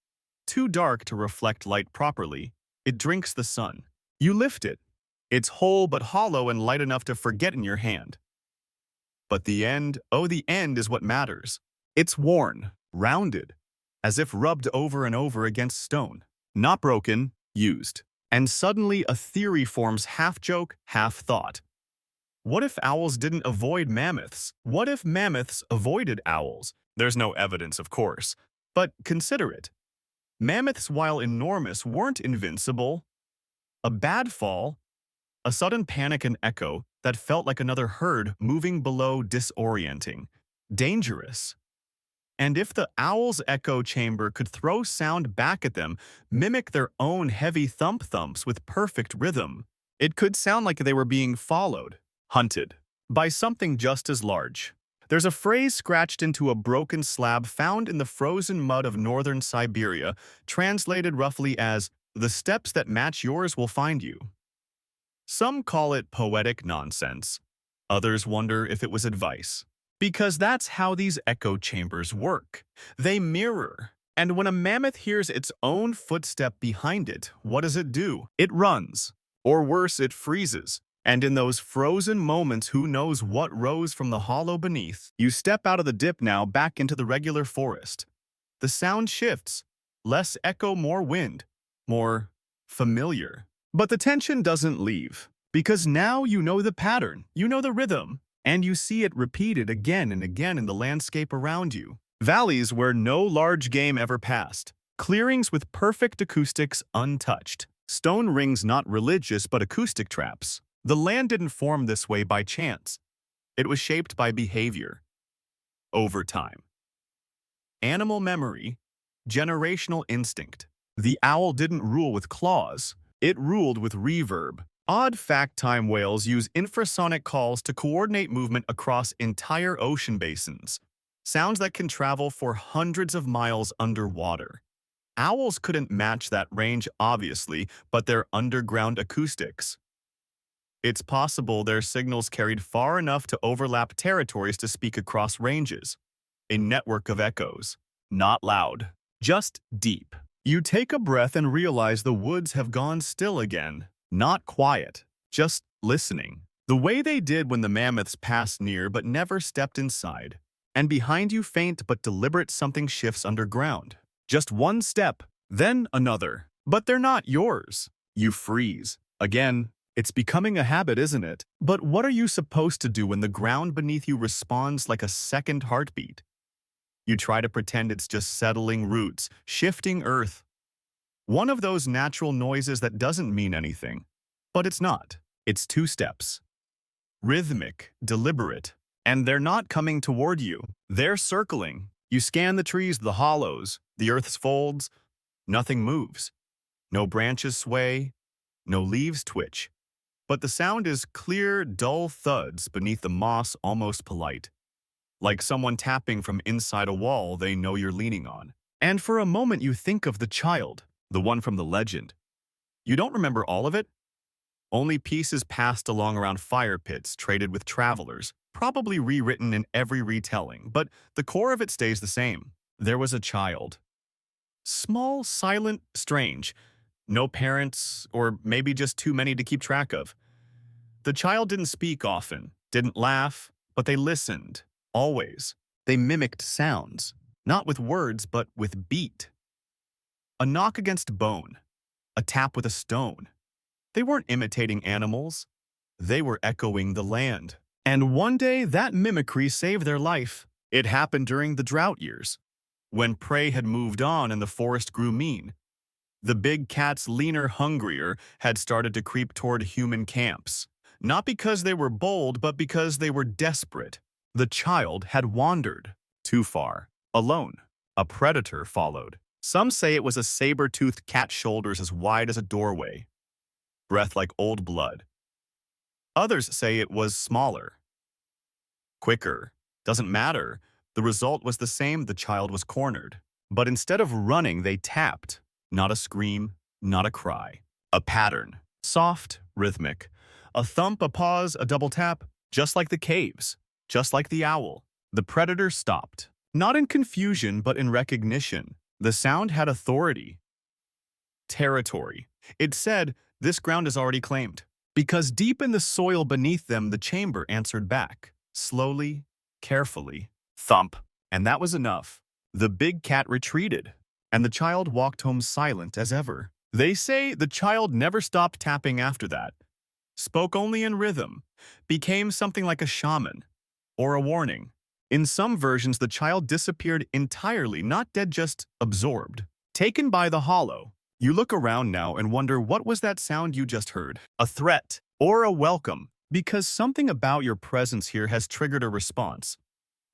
Too dark to reflect light properly. It drinks the sun. You lift it. It's whole but hollow and light enough to forget in your hand. But the end, oh, the end is what matters. It's worn, rounded, as if rubbed over and over against stone. Not broken, used. And suddenly a theory forms half joke, half thought. What if owls didn't avoid mammoths? What if mammoths avoided owls? There's no evidence, of course. But consider it. Mammoths, while enormous, weren't invincible. A bad fall, a sudden panic and echo that felt like another herd moving below, disorienting, dangerous. And if the owl's echo chamber could throw sound back at them, mimic their own heavy thumps with perfect rhythm, it could sound like they were being followed, hunted, by something just as large. There's a phrase scratched into a broken slab found in the frozen mud of northern Siberia, translated roughly as, "The steps that match yours will find you." Some call it poetic nonsense. Others wonder if it was advice. Because that's how these echo chambers work. They mirror. And when a mammoth hears its own footstep behind it, what does it do? It runs. Or worse, it freezes. And in those frozen moments, who knows what rose from the hollow beneath? You step out of the dip now back into the regular forest. The sound shifts. Less echo, more wind. More familiar. But the tension doesn't leave. Because now you know the pattern. You know the rhythm. And you see it repeated again and again in the landscape around you. Valleys where no large game ever passed. Clearings with perfect acoustics untouched. Stone rings not religious but acoustic traps. The land didn't form this way by chance. It was shaped by behavior. Over time. Animal memory. Generational instinct. The owl didn't rule with claws. It ruled with reverb. Odd fact: time whales use infrasonic calls to coordinate movement across entire ocean basins. Sounds that can travel for hundreds of miles underwater. Owls couldn't match that range, obviously, but their underground acoustics. It's possible their signals carried far enough to overlap territories to speak across ranges. A network of echoes. Not loud, just deep. You take a breath and realize the woods have gone still again. Not quiet, just listening. The way they did when the mammoths passed near but never stepped inside. And behind you, faint but deliberate, something shifts underground. Just one step, then another. But they're not yours. You freeze. Again, it's becoming a habit, isn't it? But what are you supposed to do when the ground beneath you responds like a second heartbeat? You try to pretend it's just settling roots, shifting earth. One of those natural noises that doesn't mean anything. But it's not. It's two steps. Rhythmic, deliberate. And they're not coming toward you. They're circling. You scan the trees, the hollows, the earth's folds. Nothing moves. No branches sway. No leaves twitch. But the sound is clear, dull thuds beneath the moss, almost polite. Like someone tapping from inside a wall they know you're leaning on. And for a moment you think of the child, the one from the legend. You don't remember all of it? Only pieces passed along around fire pits, traded with travelers, probably rewritten in every retelling, but the core of it stays the same. There was a child. Small, silent, strange. No parents, or maybe just too many to keep track of. The child didn't speak often, didn't laugh, but they listened. Always. They mimicked sounds, not with words, but with beat. A knock against bone, a tap with a stone. They weren't imitating animals. They were echoing the land. And one day, that mimicry saved their life. It happened during the drought years, when prey had moved on and the forest grew mean. The big cats, leaner, hungrier, had started to creep toward human camps. Not because they were bold, but because they were desperate. The child had wandered too far, alone. A predator followed. Some say it was a saber-toothed cat's shoulders as wide as a doorway, breath like old blood. Others say it was smaller, quicker. Doesn't matter. The result was the same. The child was cornered. But instead of running, they tapped. Not a scream, not a cry. A pattern. Soft, rhythmic. A thump, a pause, a double tap. Just like the caves. Just like the owl. The predator stopped. Not in confusion, but in recognition. The sound had authority. Territory. It said, "This ground is already claimed." Because deep in the soil beneath them, the chamber answered back. Slowly, carefully. Thump. And that was enough. The big cat retreated, and the child walked home silent as ever. They say the child never stopped tapping after that. Spoke only in rhythm. Became something like a shaman. Or a warning. In some versions, the child disappeared entirely, not dead, just absorbed. Taken by the hollow. You look around now and wonder, what was that sound you just heard? A threat or a welcome? Because something about your presence here has triggered a response.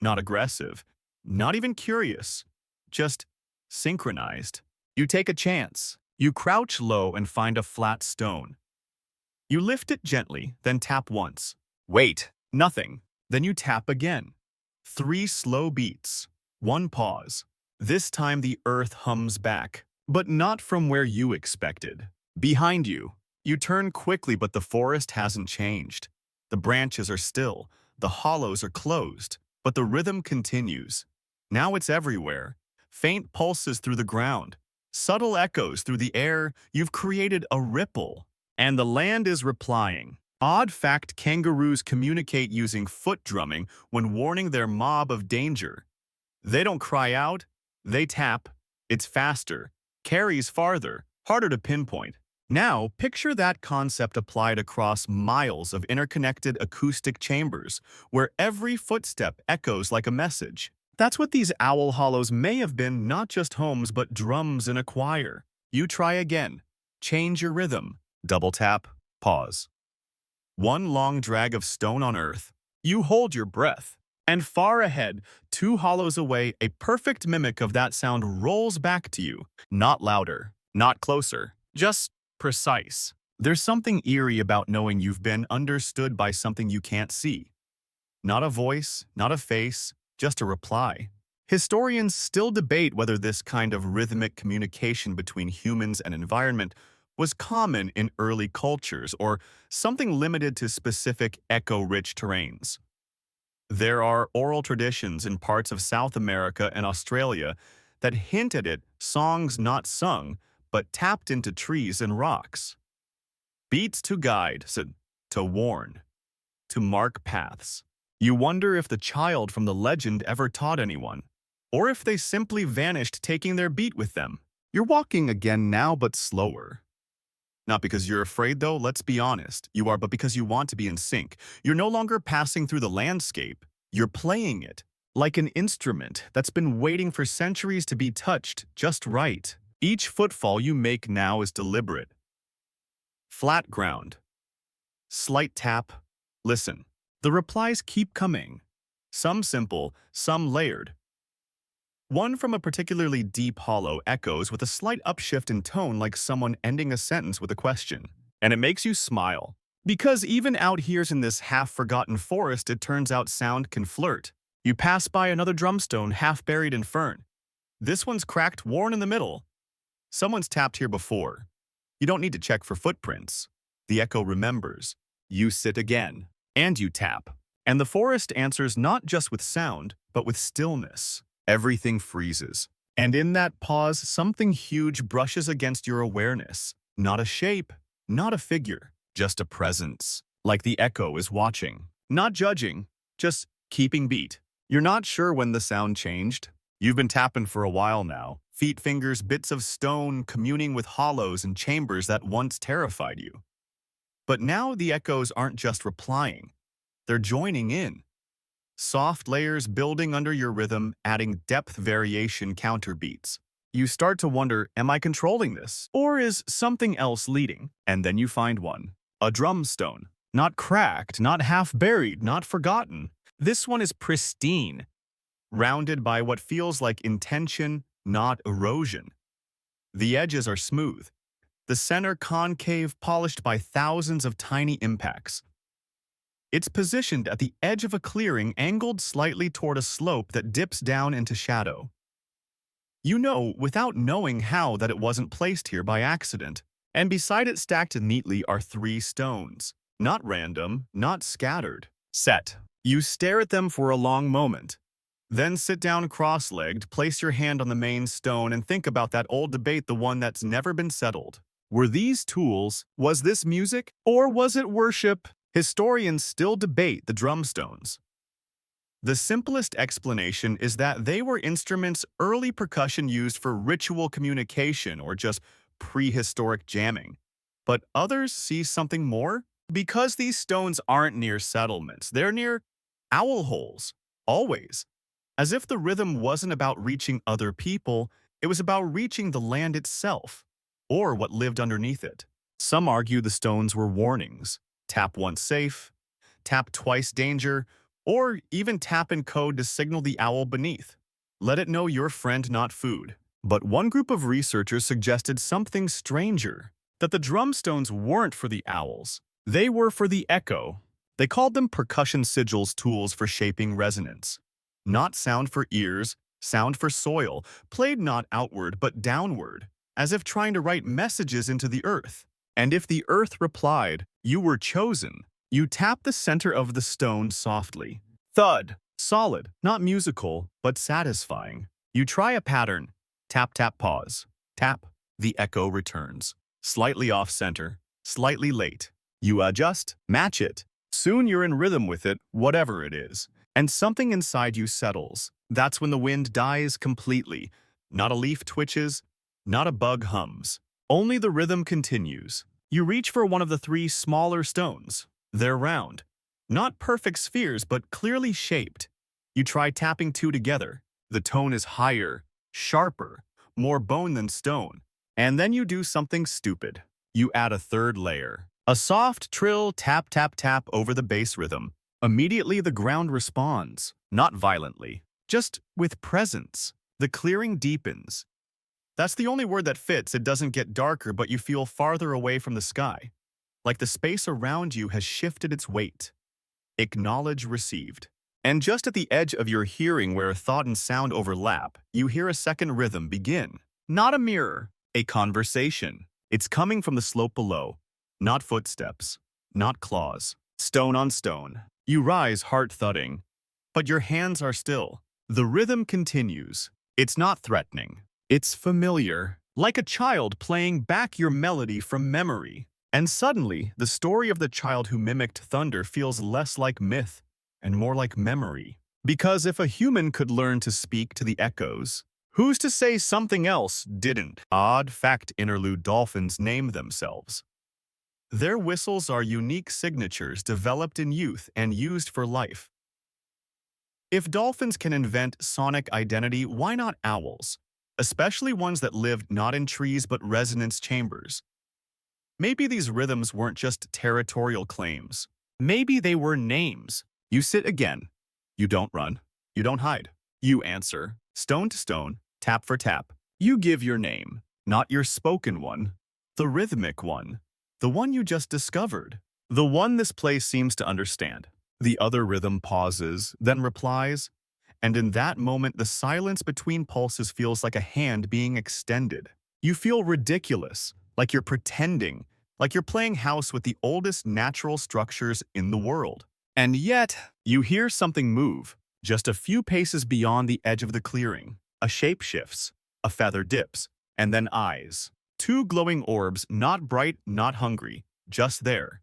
Not aggressive, not even curious, just synchronized. You take a chance. You crouch low and find a flat stone. You lift it gently, then tap once. Wait, nothing. Then you tap again. 3 slow beats. 1 pause. This time the earth hums back, but not from where you expected. Behind you. You turn quickly, but the forest hasn't changed. The branches are still. The hollows are closed. But the rhythm continues. Now it's everywhere. Faint pulses through the ground. Subtle echoes through the air. You've created a ripple. And the land is replying. Odd fact, kangaroos communicate using foot drumming when warning their mob of danger. They don't cry out. They tap. It's faster. Carries farther. Harder to pinpoint. Now, picture that concept applied across miles of interconnected acoustic chambers, where every footstep echoes like a message. That's what these owl hollows may have been, not just homes, but drums in a choir. You try again. Change your rhythm. Double tap. Pause. 1 long drag of stone on earth. You hold your breath. And far ahead, 2 hollows away, a perfect mimic of that sound rolls back to you. Not louder. Not closer. Just precise. There's something eerie about knowing you've been understood by something you can't see. Not a voice, not a face, just a reply. Historians still debate whether this kind of rhythmic communication between humans and environment was common in early cultures or something limited to specific echo-rich terrains. There are oral traditions in parts of South America and Australia that hint at it, songs not sung, but tapped into trees and rocks. Beats to guide, to warn, to mark paths. You wonder if the child from the legend ever taught anyone, or if they simply vanished taking their beat with them. You're walking again now, but slower. Not because you're afraid, though, let's be honest. You are, but because you want to be in sync. You're no longer passing through the landscape. You're playing it, like an instrument that's been waiting for centuries to be touched just right. Each footfall you make now is deliberate. Flat ground. Slight tap. Listen. The replies keep coming. Some simple, some layered. One from a particularly deep hollow echoes with a slight upshift in tone, like someone ending a sentence with a question. And it makes you smile. Because even out here in this half-forgotten forest, it turns out sound can flirt. You pass by another drumstone half buried in fern. This one's cracked, worn in the middle. Someone's tapped here before. You don't need to check for footprints. The echo remembers. You sit again, and you tap. And the forest answers not just with sound, but with stillness. Everything freezes. And in that pause, something huge brushes against your awareness. Not a shape, not a figure, just a presence. Like the echo is watching. Not judging, just keeping beat. You're not sure when the sound changed. You've been tapping for a while now. Feet, fingers, bits of stone, communing with hollows and chambers that once terrified you. But now the echoes aren't just replying. They're joining in. soft layers building under your rhythm, adding depth variation counterbeats. You start to wonder, am I controlling this? Or is something else leading? And then you find one. A drum stone. Not cracked, not half-buried, not forgotten. This one is pristine, rounded by what feels like intention, not erosion. The edges are smooth. The center concave, polished by thousands of tiny impacts. It's positioned at the edge of a clearing, angled slightly toward a slope that dips down into shadow. You know, without knowing how, that it wasn't placed here by accident. And beside it, stacked neatly, are 3 stones. Not random, not scattered. Set. You stare at them for a long moment. Then sit down cross-legged, place your hand on the main stone, and think about that old debate, the one that's never been settled. Were these tools? Was this music? Or was it worship? Historians still debate the drumstones. The simplest explanation is that they were instruments early percussion used for ritual communication or just prehistoric jamming. But others see something more. Because these stones aren't near settlements, they're near owl holes, always. As if the rhythm wasn't about reaching other people, it was about reaching the land itself, or what lived underneath it. Some argue the stones were warnings. Tap once safe, tap twice danger, or even tap in code to signal the owl beneath. Let it know you're friend, not food. But one group of researchers suggested something stranger, that the drumstones weren't for the owls. They were for the echo. They called them percussion sigils, tools for shaping resonance. Not sound for ears, sound for soil, played not outward but downward, as if trying to write messages into the earth. And if the earth replied, you were chosen, you tap the center of the stone softly. Thud. Solid, not musical, but satisfying. You try a pattern. Tap, tap, pause. Tap. The echo returns. Slightly off-center, slightly late. You adjust, match it. Soon you're in rhythm with it, whatever it is. And something inside you settles. That's when the wind dies completely. Not a leaf twitches, not a bug hums. Only the rhythm continues. You reach for one of the 3 smaller stones. They're round. Not perfect spheres, but clearly shaped. You try tapping 2 together. The tone is higher, sharper, more bone than stone. And then you do something stupid. You add a 3rd layer. A soft trill tap, tap, tap over the bass rhythm. Immediately the ground responds. Not violently, just with presence. The clearing deepens. That's the only word that fits. It doesn't get darker, but you feel farther away from the sky. Like the space around you has shifted its weight. Acknowledge received. And just at the edge of your hearing where thought and sound overlap, you hear a second rhythm begin. Not a mirror, a conversation. It's coming from the slope below. Not footsteps, not claws. Stone on stone. You rise, heart thudding. But your hands are still. The rhythm continues. It's not threatening. It's familiar, like a child playing back your melody from memory. And suddenly, the story of the child who mimicked thunder feels less like myth and more like memory. Because if a human could learn to speak to the echoes, who's to say something else didn't? Odd fact interlude: dolphins name themselves. Their whistles are unique signatures developed in youth and used for life. If dolphins can invent sonic identity, why not owls? Especially ones that lived not in trees but resonance chambers. Maybe these rhythms weren't just territorial claims. Maybe they were names. You sit again. You don't run. You don't hide. You answer, stone to stone, tap for tap. You give your name, not your spoken one, the rhythmic one, the one you just discovered, the one this place seems to understand. The other rhythm pauses, then replies, and in that moment the silence between pulses feels like a hand being extended. You feel ridiculous, like you're pretending, like you're playing house with the oldest natural structures in the world. And yet, you hear something move, just a few paces beyond the edge of the clearing. A shape shifts, a feather dips, and then eyes. 2 glowing orbs, not bright, not hungry, just there.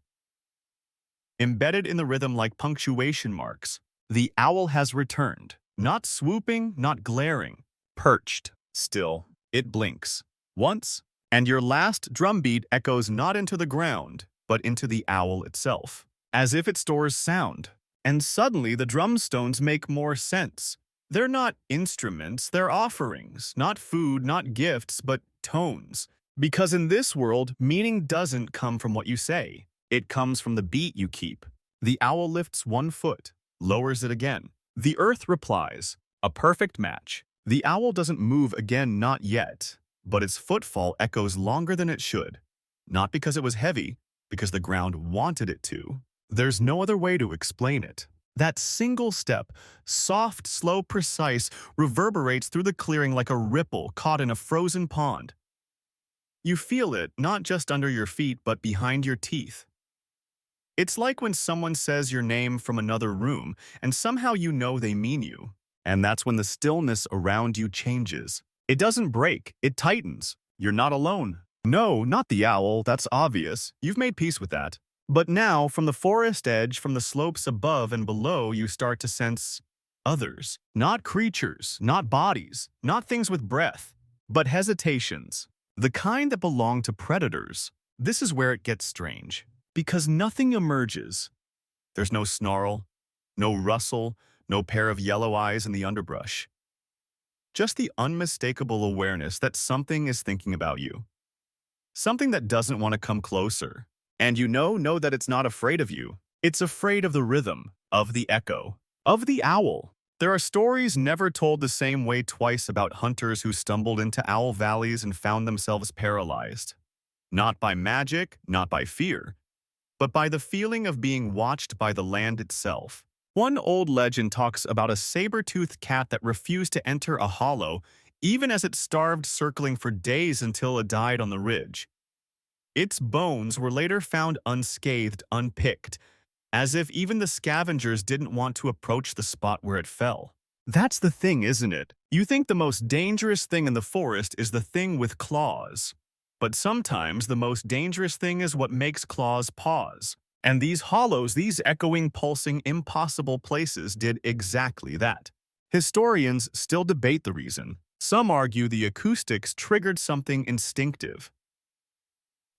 Embedded in the rhythm like punctuation marks, the owl has returned. Not swooping, not glaring, perched, still. It blinks. Once, and your last drumbeat echoes not into the ground, but into the owl itself, as if it stores sound. And suddenly the drumstones make more sense. They're not instruments, they're offerings, not food, not gifts, but tones. Because in this world, meaning doesn't come from what you say. It comes from the beat you keep. The owl lifts one foot, lowers it again. The earth replies, a perfect match. The owl doesn't move again, not yet, but its footfall echoes longer than it should. Not because it was heavy, because the ground wanted it to. There's no other way to explain it. That single step, soft, slow, precise, reverberates through the clearing like a ripple caught in a frozen pond. You feel it not just under your feet, but behind your teeth. It's like when someone says your name from another room, and somehow you know they mean you. And that's when the stillness around you changes. It doesn't break, it tightens. You're not alone. No, not the owl, that's obvious. You've made peace with that. But now, from the forest edge, from the slopes above and below, you start to sense others. Not creatures, not bodies, not things with breath, but hesitations. The kind that belong to predators. This is where it gets strange. Because nothing emerges. There's no snarl, no rustle, no pair of yellow eyes in the underbrush. Just the unmistakable awareness that something is thinking about you. Something that doesn't want to come closer. And you know that it's not afraid of you. It's afraid of the rhythm, of the echo, of the owl. There are stories never told the same way twice about hunters who stumbled into owl valleys and found themselves paralyzed. Not by magic, not by fear, but by the feeling of being watched by the land itself. One old legend talks about a saber-toothed cat that refused to enter a hollow, even as it starved circling for days until it died on the ridge. Its bones were later found unscathed, unpicked, as if even the scavengers didn't want to approach the spot where it fell. That's the thing, isn't it? You think the most dangerous thing in the forest is the thing with claws. But sometimes the most dangerous thing is what makes claws pause. And these hollows, these echoing, pulsing, impossible places did exactly that. Historians still debate the reason. Some argue the acoustics triggered something instinctive.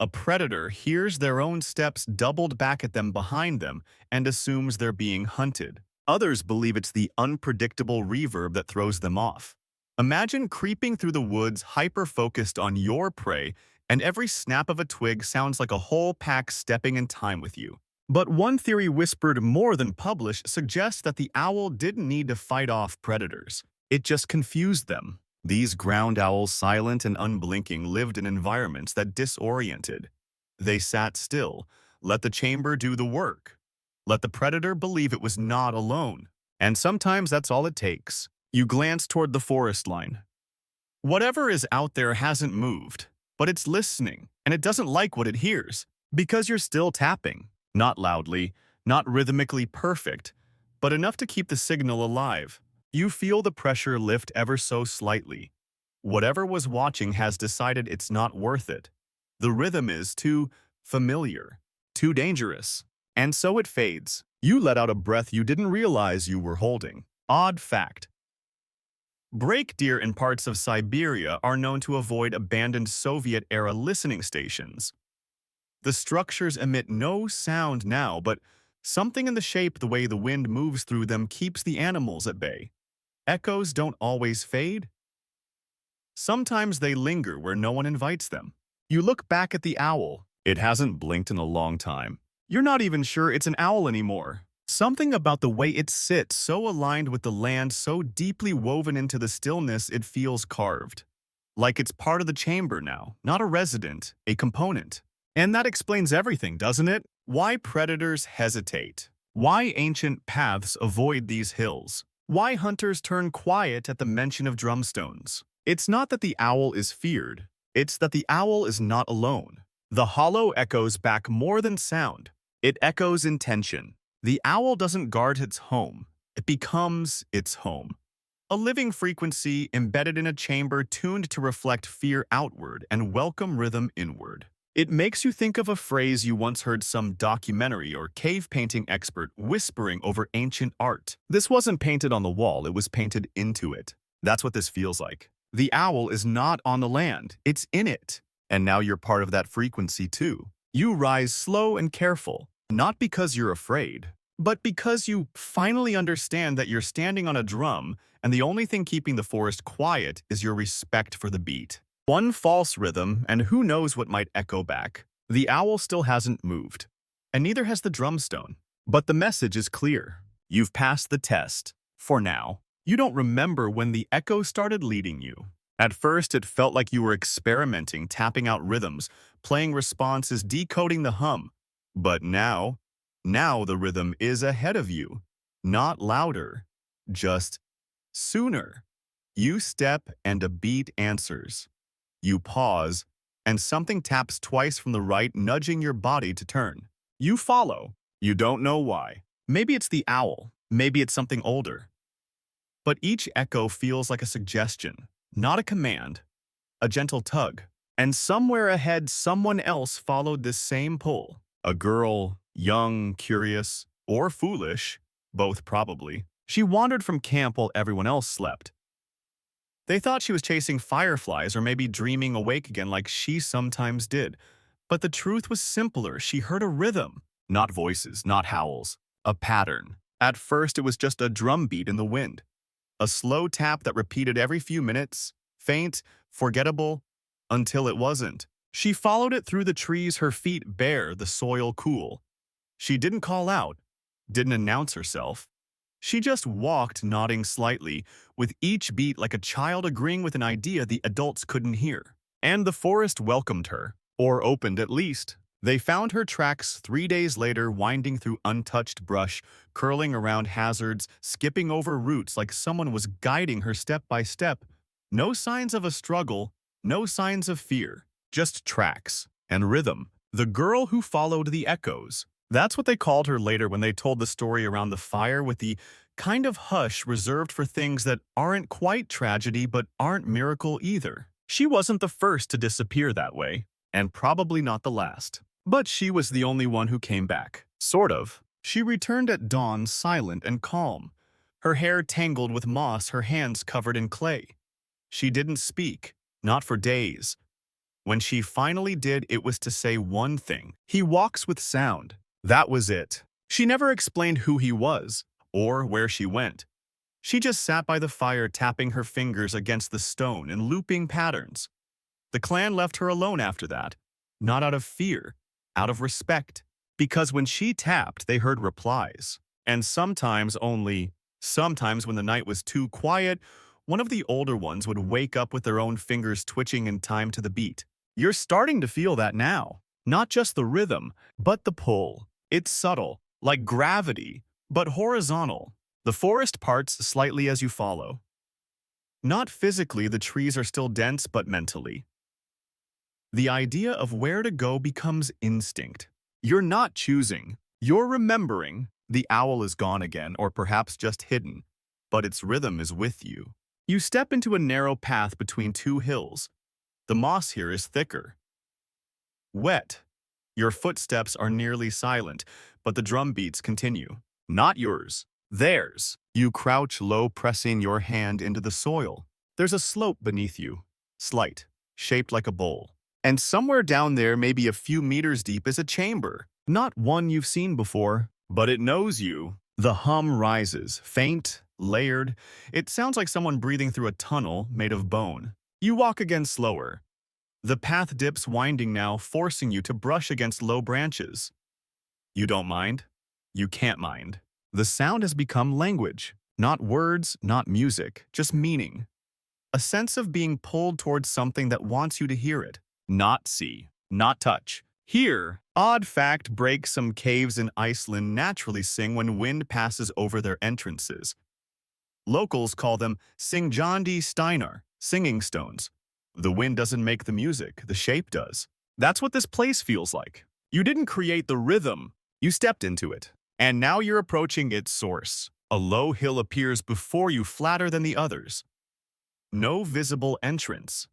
A predator hears their own steps doubled back at them behind them and assumes they're being hunted. Others believe it's the unpredictable reverb that throws them off. Imagine creeping through the woods hyper-focused on your prey, and every snap of a twig sounds like a whole pack stepping in time with you. But one theory whispered more than published suggests that the owl didn't need to fight off predators. It just confused them. These ground owls, silent and unblinking, lived in environments that disoriented. They sat still, let the chamber do the work. Let the predator believe it was not alone. And sometimes that's all it takes. You glance toward the forest line. Whatever is out there hasn't moved, but it's listening, and it doesn't like what it hears, because you're still tapping. Not loudly, not rhythmically perfect, but enough to keep the signal alive. You feel the pressure lift ever so slightly. Whatever was watching has decided it's not worth it. The rhythm is too familiar, too dangerous. And so it fades. You let out a breath you didn't realize you were holding. Odd fact. Brake deer in parts of Siberia are known to avoid abandoned Soviet-era listening stations. The structures emit no sound now, but something in the shape, the way the wind moves through them, keeps the animals at bay. Echoes don't always fade. Sometimes they linger where no one invites them. You look back at the owl. It hasn't blinked in a long time. You're not even sure it's an owl anymore. Something about the way it sits, so aligned with the land, so deeply woven into the stillness, it feels carved. Like it's part of the chamber now, not a resident, a component. And that explains everything, doesn't it? Why predators hesitate. Why ancient paths avoid these hills. Why hunters turn quiet at the mention of drumstones. It's not that the owl is feared. It's that the owl is not alone. The hollow echoes back more than sound. It echoes intention. The owl doesn't guard its home. It becomes its home. A living frequency embedded in a chamber tuned to reflect fear outward and welcome rhythm inward. It makes you think of a phrase you once heard some documentary or cave painting expert whispering over ancient art. This wasn't painted on the wall, it was painted into it. That's what this feels like. The owl is not on the land, it's in it. And now you're part of that frequency too. You rise slow and careful, not because you're afraid, But because you finally understand that you're standing on a drum and the only thing keeping the forest quiet is your respect for the beat. One false rhythm, and who knows what might echo back. The owl still hasn't moved, and neither has the drumstone. But the message is clear. You've passed the test, for now. You don't remember when the echo started leading you. At first, it felt like you were experimenting, tapping out rhythms, playing responses, decoding the hum. But now the rhythm is ahead of you. Not louder, just sooner. You step and a beat answers. You pause, and something taps twice from the right, nudging your body to turn. You follow. You don't know why. Maybe it's the owl. Maybe it's something older. But each echo feels like a suggestion, not a command, a gentle tug. And somewhere ahead, someone else followed this same pull. A girl, young, curious, or foolish, both probably. She wandered from camp while everyone else slept. They thought she was chasing fireflies or maybe dreaming awake again like she sometimes did. But the truth was simpler. She heard a rhythm. Not voices, not howls. A pattern. At first, it was just a drum beat in the wind. A slow tap that repeated every few minutes, faint, forgettable, until it wasn't. She followed it through the trees, her feet bare, the soil cool. She didn't call out, didn't announce herself. She just walked, nodding slightly, with each beat like a child agreeing with an idea the adults couldn't hear. And the forest welcomed her, or opened at least. They found her tracks 3 days later, winding through untouched brush, curling around hazards, skipping over roots like someone was guiding her step by step. No signs of a struggle, no signs of fear, just tracks and rhythm. The girl who followed the echoes. That's what they called her later when they told the story around the fire, with the kind of hush reserved for things that aren't quite tragedy but aren't miracle either. She wasn't the first to disappear that way, and probably not the last. But she was the only one who came back. Sort of. She returned at dawn, silent and calm, her hair tangled with moss, her hands covered in clay. She didn't speak, not for days. When she finally did, it was to say one thing: he walks with sound. That was it. She never explained who he was, or where she went. She just sat by the fire, tapping her fingers against the stone in looping patterns. The clan left her alone after that, not out of fear, out of respect. Because when she tapped, they heard replies. And sometimes when the night was too quiet, one of the older ones would wake up with their own fingers twitching in time to the beat. You're starting to feel that now. Not just the rhythm, but the pull. It's subtle, like gravity, but horizontal. The forest parts slightly as you follow. Not physically, the trees are still dense, but mentally. The idea of where to go becomes instinct. You're not choosing. You're remembering. The owl is gone again, or perhaps just hidden, but its rhythm is with you. You step into a narrow path between two hills. The moss here is thicker. Wet. Your footsteps are nearly silent, but the drum beats continue. Not yours. Theirs. You crouch low, pressing your hand into the soil. There's a slope beneath you, slight, shaped like a bowl. And somewhere down there, maybe a few meters deep, is a chamber. Not one you've seen before, but it knows you. The hum rises, faint, layered. It sounds like someone breathing through a tunnel made of bone. You walk again slower. The path dips, winding now, forcing you to brush against low branches. You don't mind. You can't mind. The sound has become language. Not words, not music, just meaning. A sense of being pulled towards something that wants you to hear it. Not see, not touch. Hear. Odd fact: break. Some caves in Iceland naturally sing when wind passes over their entrances. Locals call them Singjandi Steinar, singing stones. The wind doesn't make the music, the shape does. That's what this place feels like. You didn't create the rhythm, you stepped into it. And now you're approaching its source. A low hill appears before you, flatter than the others. No visible entrance.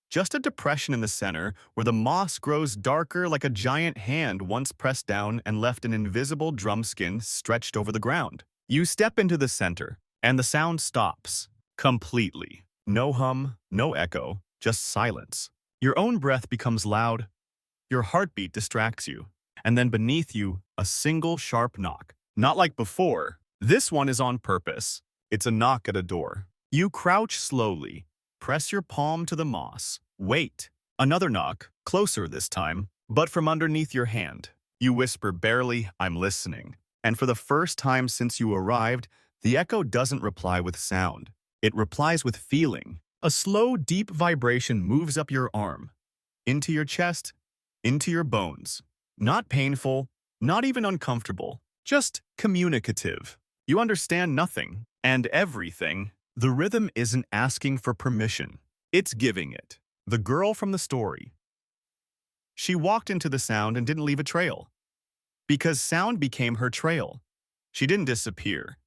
Just a depression in the center where the moss grows darker, like a giant hand once pressed down and left an invisible drum skin stretched over the ground. You step into the center, and the sound stops. Completely. No hum, no echo, just silence. Your own breath becomes loud. Your heartbeat distracts you. And then beneath you, a single sharp knock. Not like before. This one is on purpose. It's a knock at a door. You crouch slowly. Press your palm to the moss. Wait. Another knock, closer this time, but from underneath your hand. You whisper barely, "I'm listening." And for the first time since you arrived, the echo doesn't reply with sound. It replies with feeling. A slow, deep vibration moves up your arm, into your chest, into your bones. Not painful, not even uncomfortable, just communicative. You understand nothing and everything. The rhythm isn't asking for permission. It's giving it. The girl from the story. She walked into the sound and didn't leave a trail. Because sound became her trail. She didn't disappear.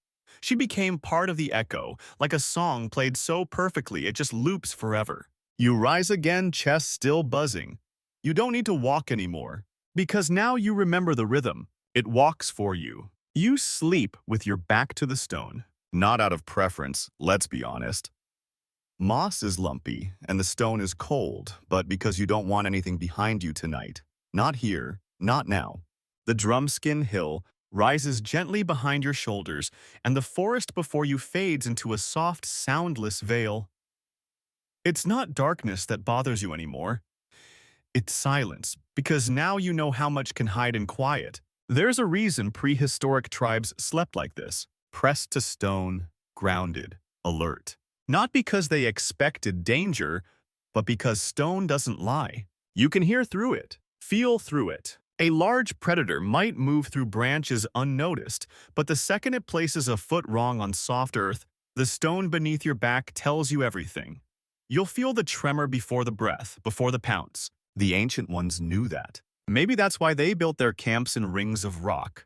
She became part of the echo, like a song played so perfectly it just loops forever. You rise again, chest still buzzing. You don't need to walk anymore, because now you remember the rhythm. It walks for you. You sleep with your back to the stone. Not out of preference, let's be honest. Moss is lumpy, and the stone is cold, but because you don't want anything behind you tonight. Not here, not now. The drumskin hill rises gently behind your shoulders, and the forest before you fades into a soft, soundless veil. It's not darkness that bothers you anymore. It's silence, because now you know how much can hide in quiet. There's a reason prehistoric tribes slept like this, pressed to stone, grounded, alert. Not because they expected danger, but because stone doesn't lie. You can hear through it, feel through it. A large predator might move through branches unnoticed, but the second it places a foot wrong on soft earth, the stone beneath your back tells you everything. You'll feel the tremor before the breath, before the pounce. The ancient ones knew that. Maybe that's why they built their camps in rings of rock.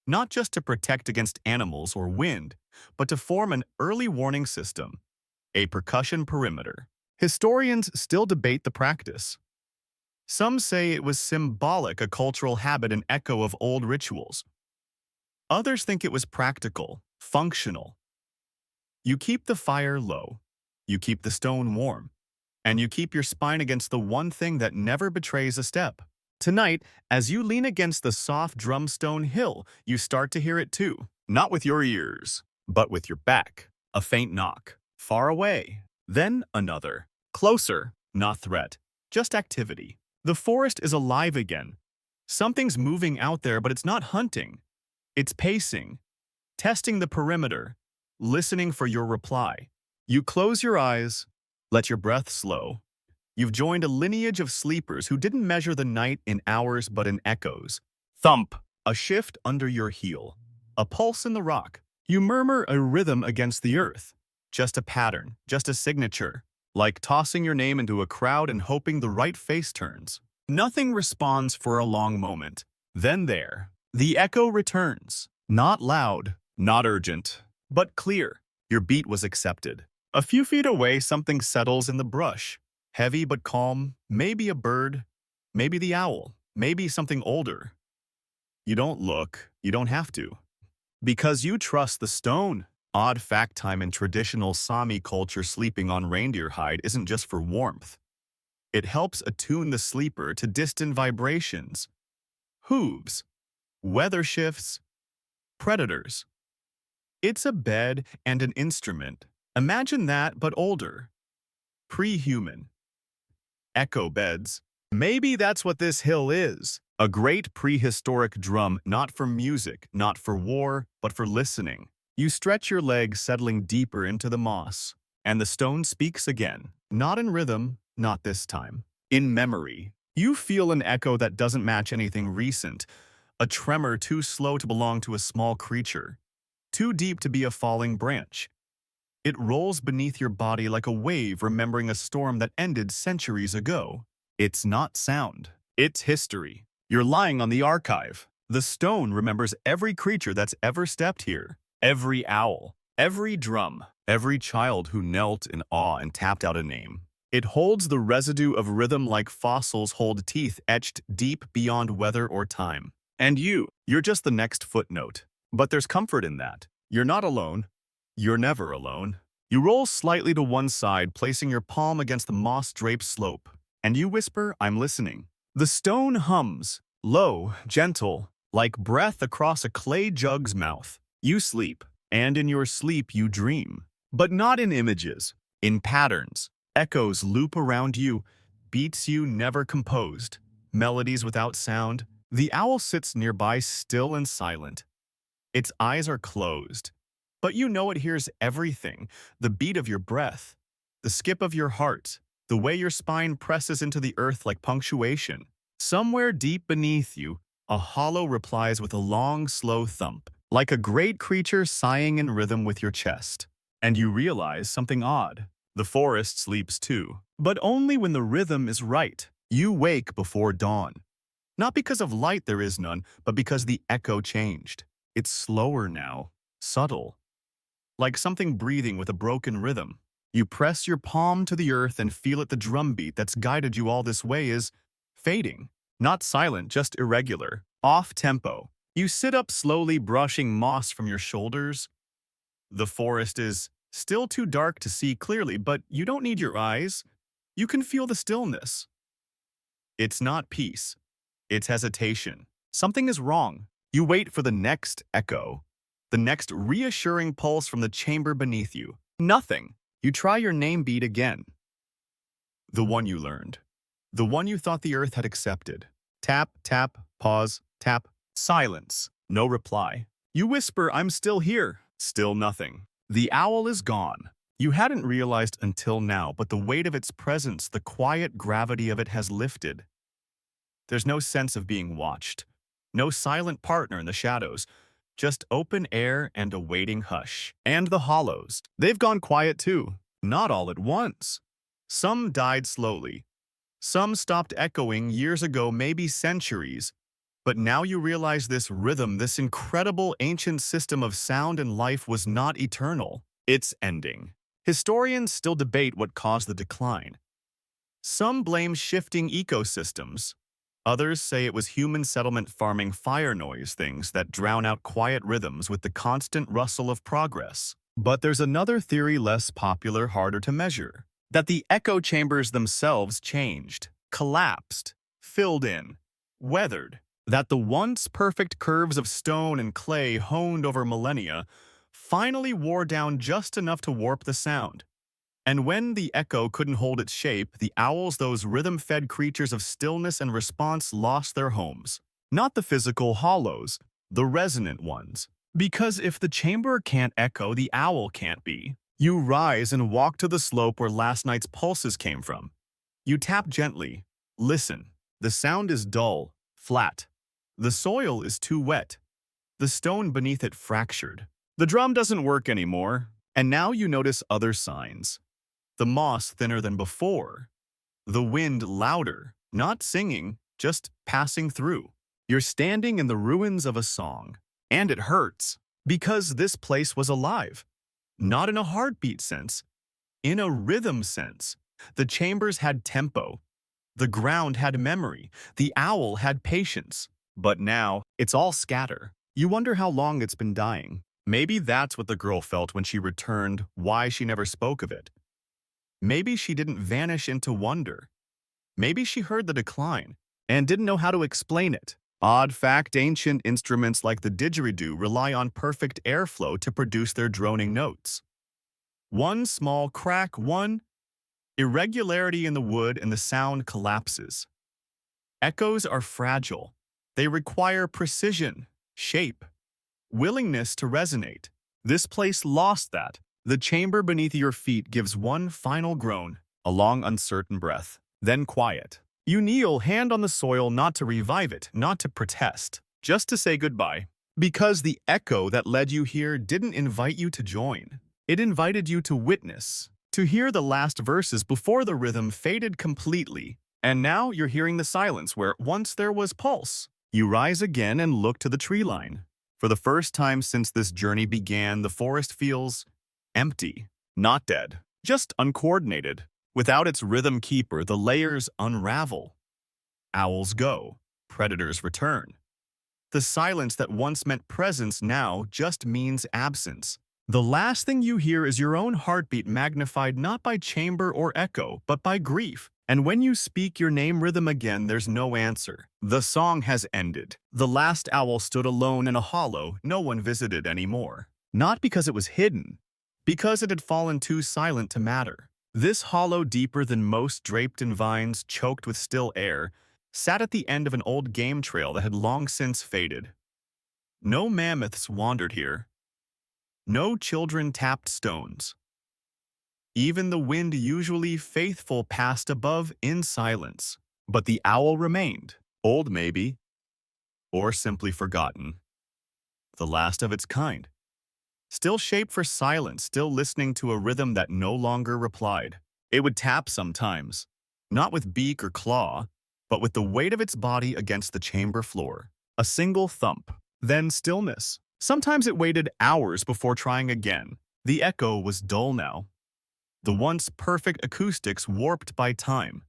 Not just to protect against animals or wind, but to form an early warning system, a percussion perimeter. Historians still debate the practice. Some say it was symbolic, a cultural habit, an echo of old rituals. Others think it was practical, functional. You keep the fire low, you keep the stone warm, and you keep your spine against the one thing that never betrays a step. Tonight, as you lean against the soft drumstone hill, you start to hear it too. Not with your ears, but with your back. A faint knock. Far away. Then another. Closer. Not threat. Just activity. The forest is alive again. Something's moving out there, but it's not hunting. It's pacing. Testing the perimeter. Listening for your reply. You close your eyes. Let your breath slow. You've joined a lineage of sleepers who didn't measure the night in hours but in echoes. Thump. A shift under your heel. A pulse in the rock. You murmur a rhythm against the earth. Just a pattern, just a signature. Like tossing your name into a crowd and hoping the right face turns. Nothing responds for a long moment. Then the echo returns. Not loud, not urgent, but clear. Your beat was accepted. A few feet away, something settles in the brush. Heavy but calm, maybe a bird, maybe the owl, maybe something older. You don't look, you don't have to. Because you trust the stone. Odd fact time in traditional Sami culture, sleeping on reindeer hide isn't just for warmth. It helps attune the sleeper to distant vibrations. Hooves, weather shifts, predators. It's a bed and an instrument. Imagine that, but older. Pre-human. Echo beds. Maybe that's what this hill is. A great prehistoric drum, not for music, not for war, but for listening. You stretch your legs, settling deeper into the moss. And the stone speaks again. Not in rhythm, not this time. In memory. You feel an echo that doesn't match anything recent. A tremor too slow to belong to a small creature. Too deep to be a falling branch. It rolls beneath your body like a wave remembering a storm that ended centuries ago. It's not sound. It's history. You're lying on the archive. The stone remembers every creature that's ever stepped here. Every owl. Every drum. Every child who knelt in awe and tapped out a name. It holds the residue of rhythm like fossils hold teeth etched deep beyond weather or time. And you're just the next footnote. But there's comfort in that. You're not alone. You're never alone. You roll slightly to one side, placing your palm against the moss-draped slope. And you whisper, "I'm listening." The stone hums, low, gentle, like breath across a clay jug's mouth. You sleep, and in your sleep you dream. But not in images, in patterns. Echoes loop around you, beats you never composed, melodies without sound. The owl sits nearby still and silent. Its eyes are closed, but you know it hears everything, the beat of your breath, the skip of your heart, the way your spine presses into the earth like punctuation. Somewhere deep beneath you, a hollow replies with a long, slow thump, like a great creature sighing in rhythm with your chest. And you realize something odd. The forest sleeps too, but only when the rhythm is right. You wake before dawn. Not because of light there is none, but because the echo changed. It's slower now, subtle, like something breathing with a broken rhythm. You press your palm to the earth and feel it. The drumbeat that's guided you all this way is fading. Not silent, just irregular, off-tempo. You sit up slowly, brushing moss from your shoulders. The forest is still too dark to see clearly, but you don't need your eyes. You can feel the stillness. It's not peace. It's hesitation. Something is wrong. You wait for the next echo, the next reassuring pulse from the chamber beneath you. Nothing. You try your name beat again. The one you learned. The one you thought the earth had accepted. Tap, tap, pause, tap, silence. No reply. You whisper, "I'm still here." Still nothing. The owl is gone. You hadn't realized until now, but the weight of its presence, the quiet gravity of it has lifted. There's no sense of being watched. No silent partner in the shadows. Just open air and a waiting hush. And the hollows. They've gone quiet too. Not all at once. Some died slowly. Some stopped echoing years ago, maybe centuries. But now you realize this rhythm, this incredible ancient system of sound and life was not eternal. It's ending. Historians still debate what caused the decline. Some blame shifting ecosystems. Others say it was human settlement farming fire noise, things that drown out quiet rhythms with the constant rustle of progress. But there's another theory, less popular, harder to measure, that the echo chambers themselves changed, collapsed, filled in, weathered, that the once perfect curves of stone and clay honed over millennia finally wore down just enough to warp the sound. And when the echo couldn't hold its shape, the owls, those rhythm-fed creatures of stillness and response, lost their homes. Not the physical hollows, the resonant ones. Because if the chamber can't echo, the owl can't be. You rise and walk to the slope where last night's pulses came from. You tap gently. Listen. The sound is dull, flat. The soil is too wet. The stone beneath it fractured. The drum doesn't work anymore. And now you notice other signs. The moss thinner than before. The wind louder, not singing, just passing through. You're standing in the ruins of a song. And it hurts, because this place was alive. Not in a heartbeat sense, in a rhythm sense. The chambers had tempo. The ground had memory. The owl had patience. But now, it's all scatter. You wonder how long it's been dying. Maybe that's what the girl felt when she returned, why she never spoke of it. Maybe she didn't vanish into wonder. Maybe she heard the decline and didn't know how to explain it. Odd fact, ancient instruments like the didgeridoo rely on perfect airflow to produce their droning notes. One small crack, one irregularity in the wood, and the sound collapses. Echoes are fragile. They require precision, shape, willingness to resonate. This place lost that. The chamber beneath your feet gives one final groan, a long, uncertain breath, then quiet. You kneel, hand on the soil, not to revive it, not to protest, just to say goodbye. Because the echo that led you here didn't invite you to join. It invited you to witness, to hear the last verses before the rhythm faded completely. And now you're hearing the silence where once there was pulse. You rise again and look to the tree line. For the first time since this journey began, the forest feels empty, not dead, just uncoordinated. Without its rhythm keeper, the layers unravel. Owls go, predators return. The silence that once meant presence now just means absence. The last thing you hear is your own heartbeat magnified not by chamber or echo, but by grief. And when you speak your name rhythm again, there's no answer. The song has ended. The last owl stood alone in a hollow no one visited anymore. Not because it was hidden, because it had fallen too silent to matter. This hollow, deeper than most, draped in vines, choked with still air, sat at the end of an old game trail that had long since faded. No mammoths wandered here. No children tapped stones. Even the wind, usually faithful, passed above in silence. But the owl remained, old maybe, or simply forgotten. The last of its kind. Still shaped for silence, still listening to a rhythm that no longer replied. It would tap sometimes, not with beak or claw, but with the weight of its body against the chamber floor. A single thump, then stillness. Sometimes it waited hours before trying again. The echo was dull now. The once perfect acoustics warped by time.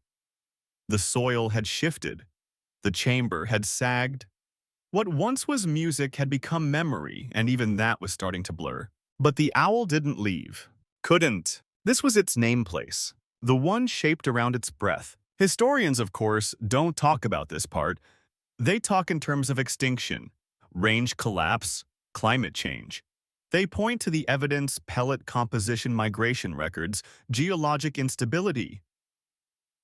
The soil had shifted. The chamber had sagged. What once was music had become memory, and even that was starting to blur. But the owl didn't leave. Couldn't. This was its nameplace, the one shaped around its breath. Historians, of course, don't talk about this part. They talk in terms of extinction, range collapse, climate change. They point to the evidence, pellet composition, migration records, geologic instability.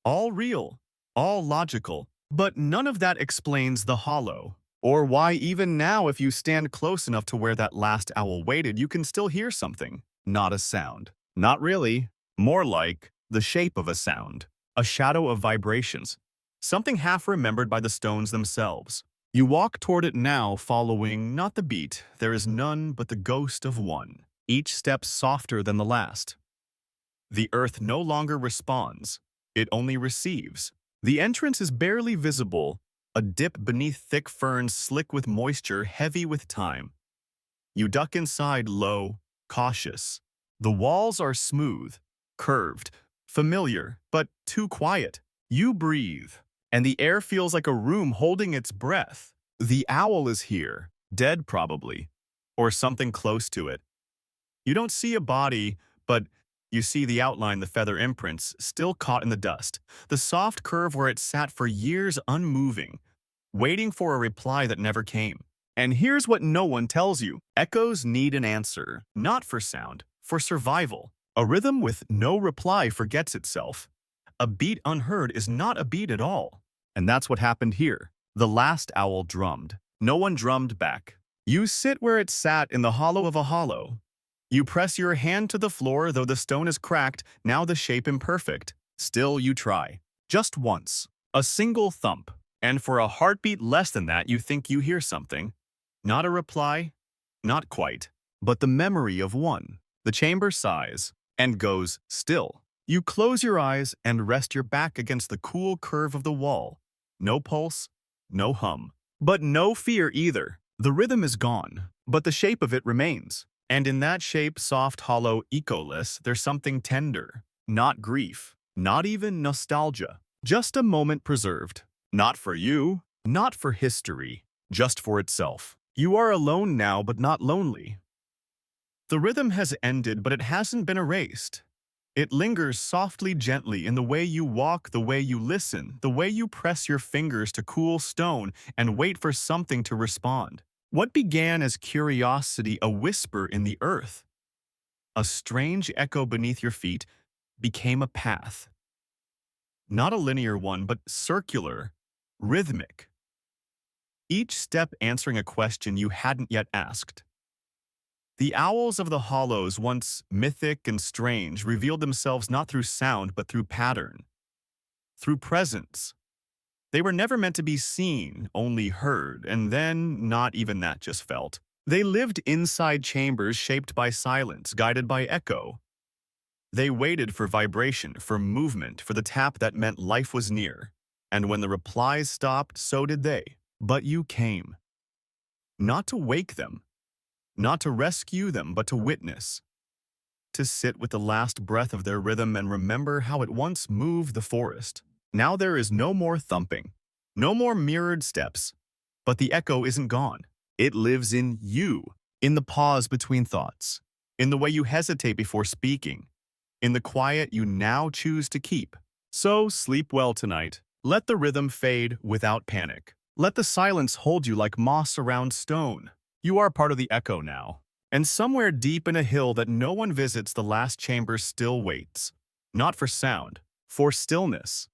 All real, all logical, but none of that explains the hollow. Or why even now, if you stand close enough to where that last owl waited, you can still hear something. Not a sound. Not really. More like the shape of a sound. A shadow of vibrations. Something half remembered by the stones themselves. You walk toward it now, following not the beat. There is none but the ghost of one. Each step softer than the last. The earth no longer responds. It only receives. The entrance is barely visible. A dip beneath thick ferns, slick with moisture, heavy with time. You duck inside, low, cautious. The walls are smooth, curved, familiar, but too quiet. You breathe, and the air feels like a room holding its breath. The owl is here, dead probably, or something close to it. You don't see a body, but you see the outline, the feather imprints, still caught in the dust, the soft curve where it sat for years unmoving, waiting for a reply that never came. And here's what no one tells you. Echoes need an answer, not for sound, for survival. A rhythm with no reply forgets itself. A beat unheard is not a beat at all. And that's what happened here. The last owl drummed. No one drummed back. You sit where it sat in the hollow of a hollow. You press your hand to the floor, though the stone is cracked, now the shape imperfect. Still you try. Just once. A single thump. And for a heartbeat less than that, you think you hear something. Not a reply, not quite, but the memory of one. The chamber sighs and goes still. You close your eyes and rest your back against the cool curve of the wall. No pulse, no hum, but no fear either. The rhythm is gone, but the shape of it remains. And in that shape, soft, hollow, echoless, there's something tender. Not grief, not even nostalgia. Just a moment preserved. Not for you, not for history, just for itself. You are alone now, but not lonely. The rhythm has ended, but it hasn't been erased. It lingers softly, gently in the way you walk, the way you listen, the way you press your fingers to cool stone and wait for something to respond. What began as curiosity, a whisper in the earth, a strange echo beneath your feet, became a path. Not a linear one, but circular, rhythmic. Each step answering a question you hadn't yet asked. The owls of the hollows, once mythic and strange, revealed themselves not through sound but through pattern, through presence. They were never meant to be seen, only heard, and then not even that, just felt. They lived inside chambers shaped by silence, guided by echo. They waited for vibration, for movement, for the tap that meant life was near. And when the replies stopped, so did they. But you came. Not to wake them, not to rescue them, but to witness. To sit with the last breath of their rhythm and remember how it once moved the forest. Now there is no more thumping, no more mirrored steps, but the echo isn't gone. It lives in you, in the pause between thoughts, in the way you hesitate before speaking, in the quiet you now choose to keep. So sleep well tonight. Let the rhythm fade without panic. Let the silence hold you like moss around stone. You are part of the echo now. And somewhere deep in a hill that no one visits, the last chamber still waits. Not for sound, for stillness.